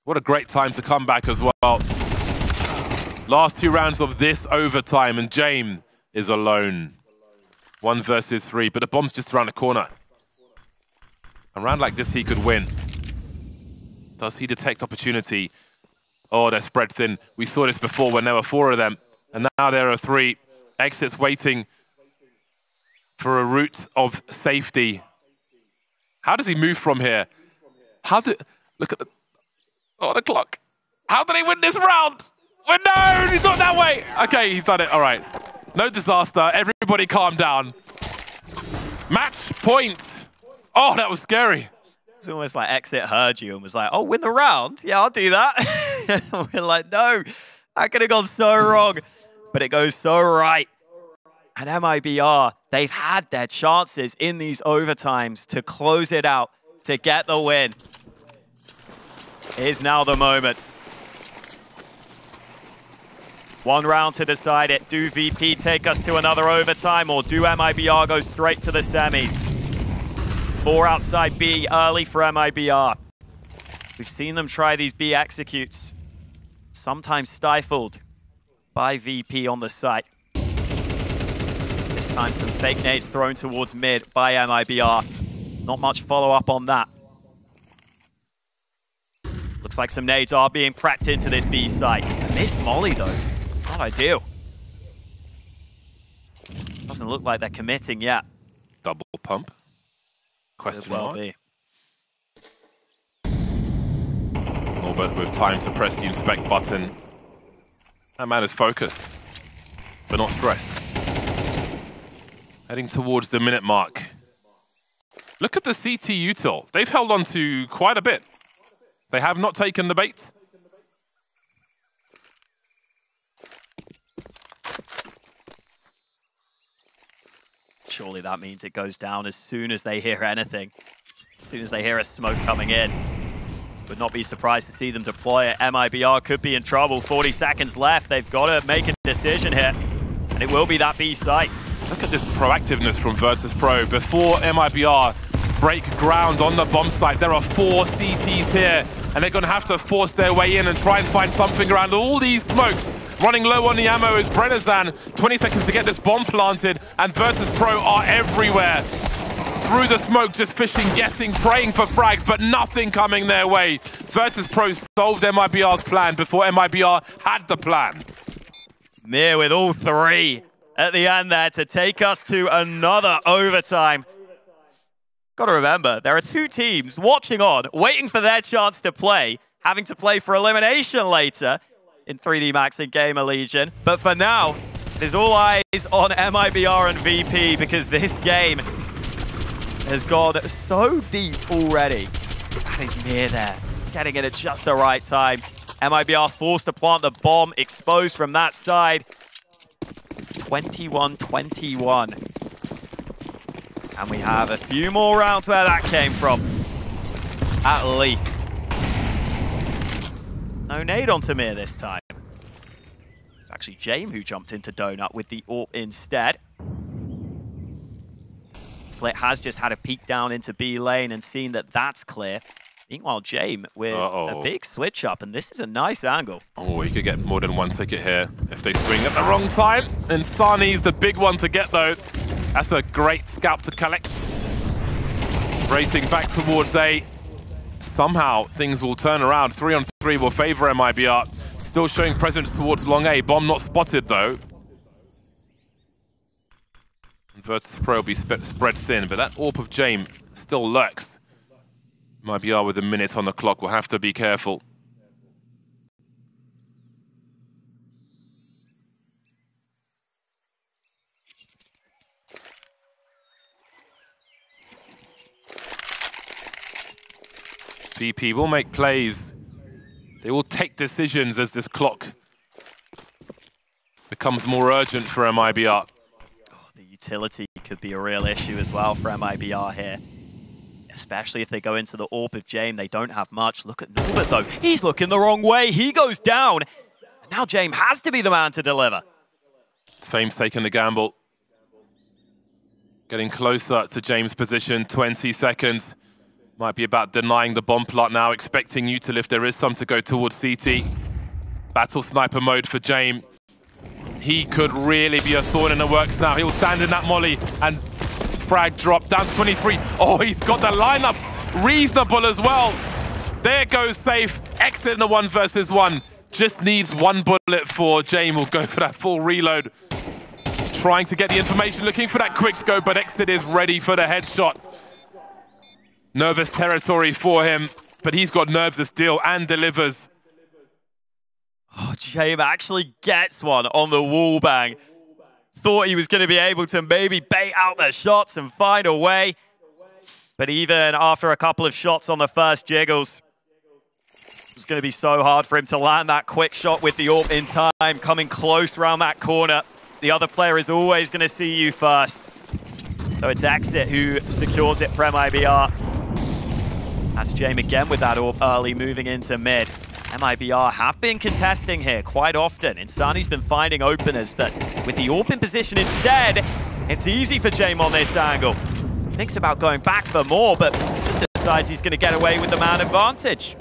What a great time to come back as well. Last 2 rounds of this overtime, and Jame is alone. 1 versus 3, but the bomb's just around the corner. A round like this, he could win. Does he detect opportunity? Oh, they're spread thin. We saw this before when there were 4 of them, and now there are 3. Exits waiting for a route of safety. How does he move from here? Look at the clock. How do they win this round? Well, no, he's not that way. Okay, he's done it. All right. No disaster. Everybody calm down. Match point. Oh, that was scary. It's almost like Exit heard you and was like, oh, win the round? Yeah, I'll do that. We're like, no, that could have gone so wrong. But it goes so right. And MIBR, they've had their chances in these overtimes to close it out, to get the win. Is now the moment. 1 round to decide it. Do VP take us to another overtime, or do MIBR go straight to the semis? 4 outside B early for MIBR. We've seen them try these B executes, sometimes stifled by VP on the site. This time some fake nades thrown towards mid by MIBR. Not much follow-up on that. Looks like some nades are being prepped into this B site. Missed Molly though. Not ideal. Doesn't look like they're committing yet. Double pump? Question mark? Be. Norbert with time to press the inspect button. That man is focused, but not stressed. Heading towards the minute mark. Look at the CT util. They've held on to quite a bit. They have not taken the bait. Surely that means it goes down as soon as they hear anything. As soon as they hear a smoke coming in. Would not be surprised to see them deploy it. MIBR could be in trouble. 40 seconds left. They've got to make a decision here. And it will be that B site. Look at this proactiveness from Virtus.pro. Before MIBR break ground on the bomb site, there are 4 CTs here. And they're going to have to force their way in and try and find something around all these smokes. Running low on the ammo is Brennezan. 20 seconds to get this bomb planted, and Virtus.pro are everywhere. Through the smoke, just fishing, guessing, praying for frags, but nothing coming their way. Virtus.pro solved MIBR's plan before MIBR had the plan. Mir with all 3 at the end there to take us to another overtime. Got to remember, there are 2 teams watching on, waiting for their chance to play, having to play for elimination later in 3D Max and Gamer Legion. But for now, there's all eyes on MIBR and VP because this game has gone so deep already. That is Mir there, getting it at just the right time. MIBR forced to plant the bomb, exposed from that side. 21-21. And we have a few more rounds where that came from, at least. no nade onto Mir this time. It's actually Jame who jumped into Donut with the AWP instead. Flit has just had a peek down into B lane and seen that that's clear. Meanwhile, Jame with a big switch up, and this is a nice angle. Oh, he could get more than one ticket here if they swing at the wrong time. Insani's the big one to get, though. That's a great scalp to collect. Racing back towards A. Somehow, things will turn around. 3-on-3 will favor MIBR. Still showing presence towards long A. Bomb not spotted, though. Virtus.pro will be spread thin, but that AWP of Jame still lurks. MIBR with a minute on the clock will have to be careful. VP will make plays. They will take decisions as this clock becomes more urgent for MIBR. Oh, the utility could be a real issue as well for MIBR here. Especially if they go into the AWP of Jame, they don't have much. Look at Norbert, though. He's looking the wrong way. He goes down. And now Jame has to be the man to deliver. Fame's taking the gamble. Getting closer to James' position, 20 seconds. Might be about denying the bomb plot now, expecting Util if there is some to go towards CT. Battle sniper mode for Jame. He could really be a thorn in the works now. He'll stand in that molly and frag drop down to 23. Oh, he's got the lineup reasonable as well. There goes safe. Exit in the 1 versus 1. Just needs one bullet for Jame. Will go for that full reload. Trying to get the information, looking for that quick scope, but Exit is ready for the headshot. Nervous territory for him, but he's got nerves of steel and delivers. Oh, Jame actually gets one on the wall bang. Thought he was going to be able to maybe bait out the shots and find a way. But even after a couple of shots on the first jiggles, it was going to be so hard for him to land that quick shot with the AWP in time, coming close around that corner. The other player is always going to see you first. So it's Exit who secures it for MIBR. That's Jame again with that AWP early, moving into mid. MIBR have been contesting here quite often. Insani's been finding openers, but with the AWP in position instead, it's easy for Jame on this angle. Thinks about going back for more, but just decides he's going to get away with the man advantage.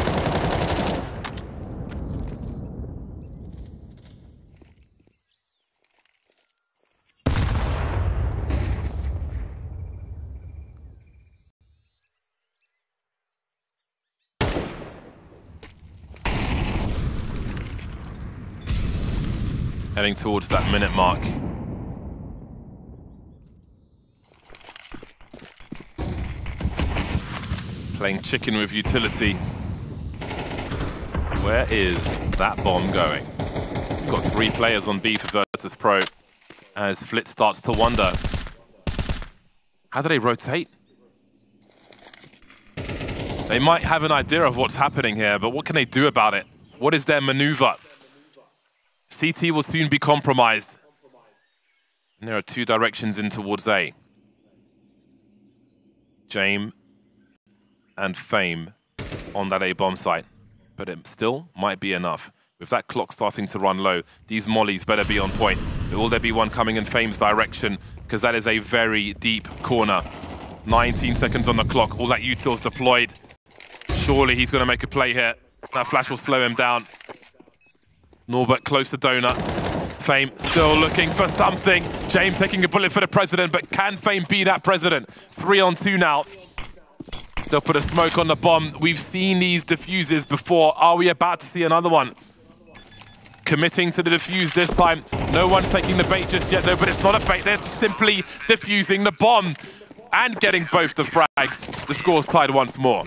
Heading towards that minute mark. Playing chicken with utility. Where is that bomb going? We've got 3 players on B for Virtus.pro as Flit starts to wonder. How do they rotate? They might have an idea of what's happening here, but what can they do about it? What is their maneuver? CT will soon be compromised. And there are 2 directions in towards A. Jame and Fame on that A bomb site. But it still might be enough. With that clock starting to run low, these mollies better be on point. Will there be one coming in Fame's direction? Because that is a very deep corner. 19 seconds on the clock, all that util's deployed. Surely he's going to make a play here. That flash will slow him down. Norbert close to Donut. Fame still looking for something. Jame taking a bullet for the president, but can Fame be that president? 3-on-2 now. They'll put a smoke on the bomb. We've seen these diffuses before. Are we about to see another one? Committing to the defuse this time. No one's taking the bait just yet, though, but it's not a bait. They're simply defusing the bomb and getting both the frags. The score's tied once more.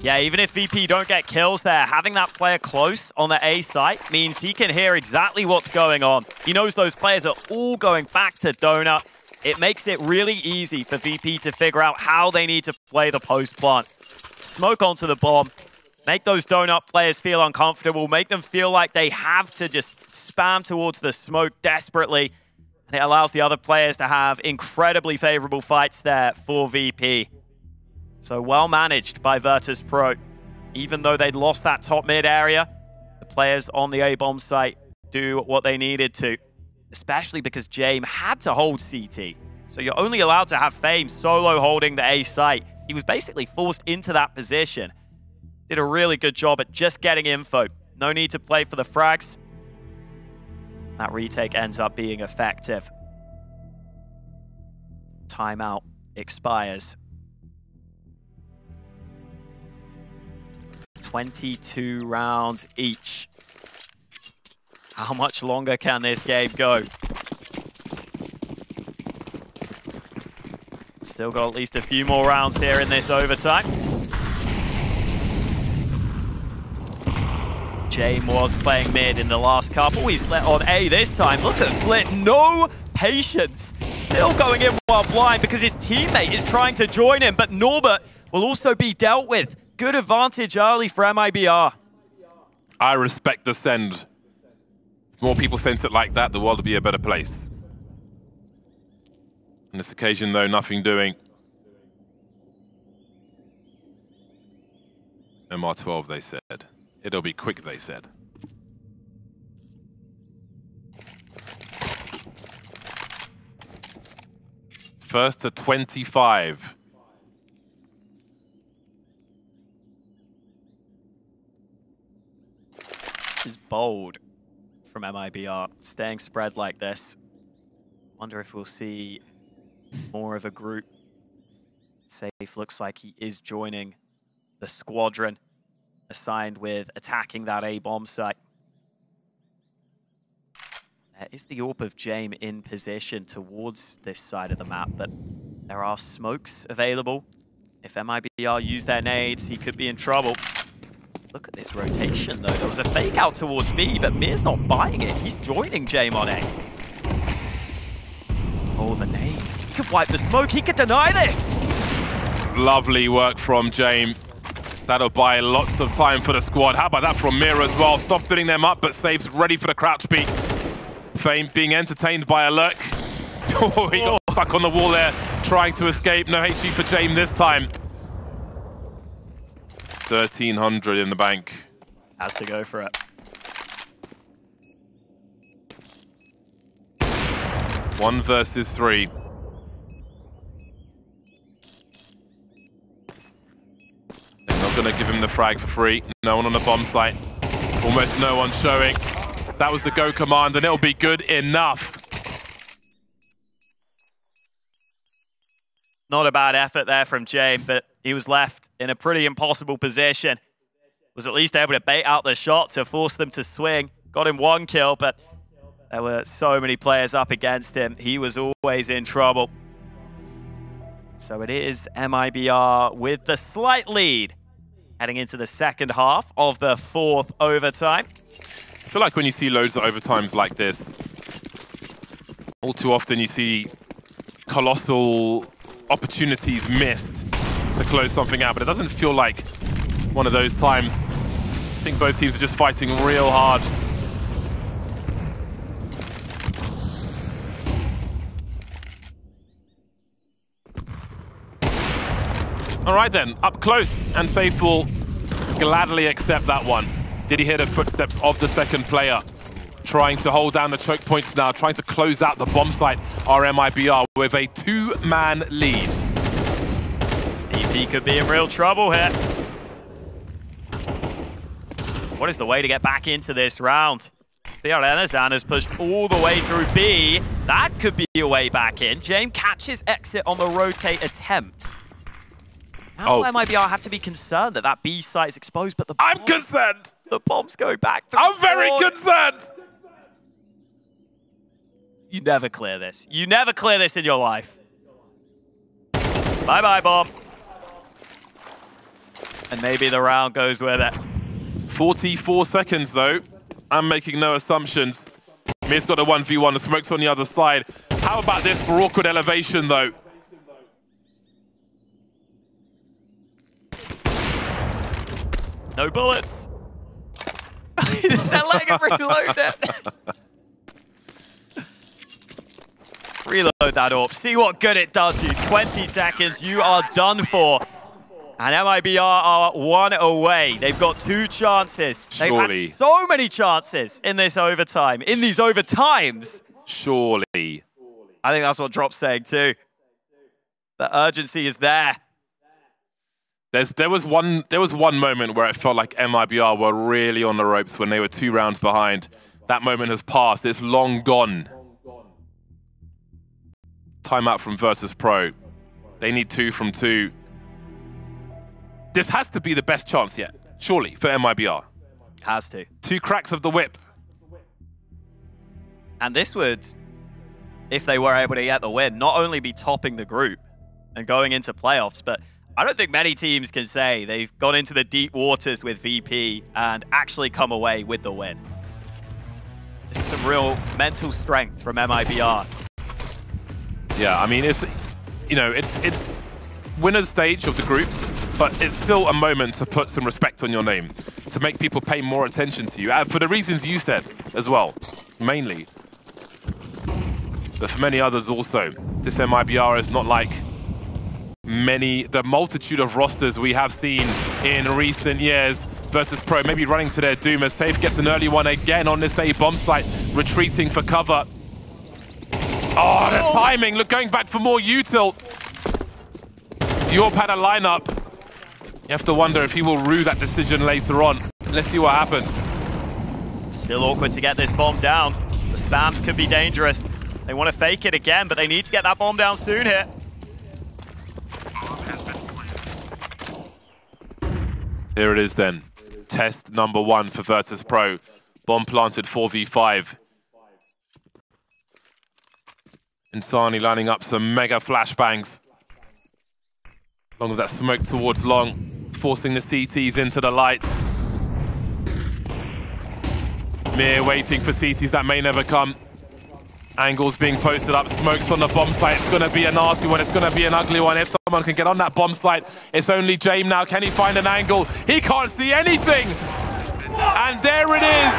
Yeah, even if VP don't get kills there, having that player close on the A site means he can hear exactly what's going on. He knows those players are all going back to Donut. It makes it really easy for VP to figure out how they need to play the post plant. Smoke onto the bomb, make those Donut players feel uncomfortable, make them feel like they have to just spam towards the smoke desperately. And it allows the other players to have incredibly favorable fights there for VP. So well managed by Virtus.pro. Even though they'd lost that top mid area, players on the A-bomb site do what they needed to, especially because Jame had to hold CT. So you're only allowed to have Fame solo holding the A site. He was basically forced into that position. Did a really good job at just getting info. No need to play for the frags. That retake ends up being effective. Timeout expires. 22 rounds each. How much longer can this game go? Still got at least a few more rounds here in this overtime. Jame was playing mid in the last couple. He's Flit on A this time. Look at Flit, no patience. Still going in while blind because his teammate is trying to join him, but Norbert will also be dealt with. Good advantage early for MIBR. I respect the send. If more people sense it like that, the world will be a better place. On this occasion, though, nothing doing. MR12, they said. It'll be quick, they said. First to 25. This is bold from MIBR, staying spread like this. Wonder if we'll see more of a group. Safe looks like he is joining the squadron assigned with attacking that A-bomb site. There is the AWP of Jame in position towards this side of the map, but there are smokes available. If MIBR use their nades, he could be in trouble. Look at this rotation, though. There was a fake out towards B, but Mir's not buying it. He's joining Jame on A. Oh, the nade. He could wipe the smoke. He could deny this. Lovely work from Jame. That'll buy lots of time for the squad. How about that from Mir as well? Softening them up, but Safe's ready for the crouch peek. Fame being entertained by a lurk. Oh, he got stuck on the wall there, trying to escape. No HG for Jame this time. 1,300 in the bank. Has to go for it. One versus three. They're not going to give him the frag for free. No one on the bomb site. Almost no one showing. That was the go command, and it'll be good enough. Not a bad effort there from Jame, but he was left in a pretty impossible position. Was at least able to bait out the shot to force them to swing. Got him one kill, but there were so many players up against him. He was always in trouble. So it is MIBR with the slight lead heading into the second half of the fourth overtime. I feel like when you see loads of overtimes like this, all too often you see colossal opportunities missed to close something out, but it doesn't feel like one of those times. I think both teams are just fighting real hard. All right then, up close, and Safe will gladly accept that one. Did he hear the footsteps of the second player? Trying to hold down the choke points now, trying to close out the bomb site, MIBR with a two-man lead. EP could be in real trouble here. What is the way to get back into this round? Theo Renazan has pushed all the way through B. That could be a way back in. Jame catches exit on the rotate attempt. Now MIBR have to be concerned that that B site is exposed, but the bomb, I'm concerned! The bomb's going back. I'm very concerned! You never clear this. You never clear this in your life. Bye-bye, bomb. And maybe the round goes with it. 44 seconds, though. I'm making no assumptions. Mir's got a 1v1, the smoke's on the other side. How about this for awkward elevation, though? No bullets. They're letting him reload it. Reload that AWP. See what good it does you. 20 seconds. You are done for. And MIBR are 1 away. They've got 2 chances. They've Surely. had so many chances in this overtime. In these overtimes. Surely. I think that's what Drop's saying too. The urgency is there. There was one moment where it felt like MIBR were really on the ropes when they were 2 rounds behind. That moment has passed. It's long gone. Timeout from Virtus.pro. They need 2 from 2. This has to be the best chance yet, surely, for MIBR. Has to. 2 cracks of the whip. And this would, if they were able to get the win, not only be topping the group and going into playoffs, but I don't think many teams can say they've gone into the deep waters with VP and actually come away with the win. This is some real mental strength from MIBR. Yeah, I mean, it's winner's stage of the groups, but it's still a moment to put some respect on your name, to make people pay more attention to you, for the reasons you said as well, mainly. But for many others also, this MIBR is not like the multitude of rosters we have seen in recent years. Virtus.pro maybe running to their doom as Safe gets an early one again on this A bomb site, retreating for cover. Oh, the timing, look, going back for more util. Diop had a lineup. You have to wonder if he will rue that decision later on. Let's see what happens. Still awkward to get this bomb down. The spams could be dangerous. They want to fake it again, but they need to get that bomb down soon here. Here it is then. Test number 1 for Virtus.pro. Bomb planted 4v5. Insani lining up some mega flashbangs. Along with that smoke towards long, forcing the CTs into the light. Mir waiting for CTs that may never come. Angles being posted up, smokes on the bomb site. It's going to be a nasty one, it's going to be an ugly one. If someone can get on that bomb site, it's only Jame now. Can he find an angle? He can't see anything! And there it is!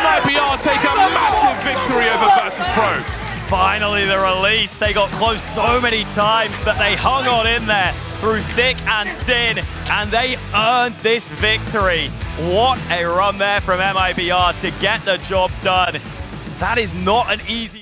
MIBR take a massive victory over Virtus.pro. Finally the release. They got close so many times, but they hung on in there through thick and thin, and they earned this victory. What a run there from MIBR to get the job done. That is not an easy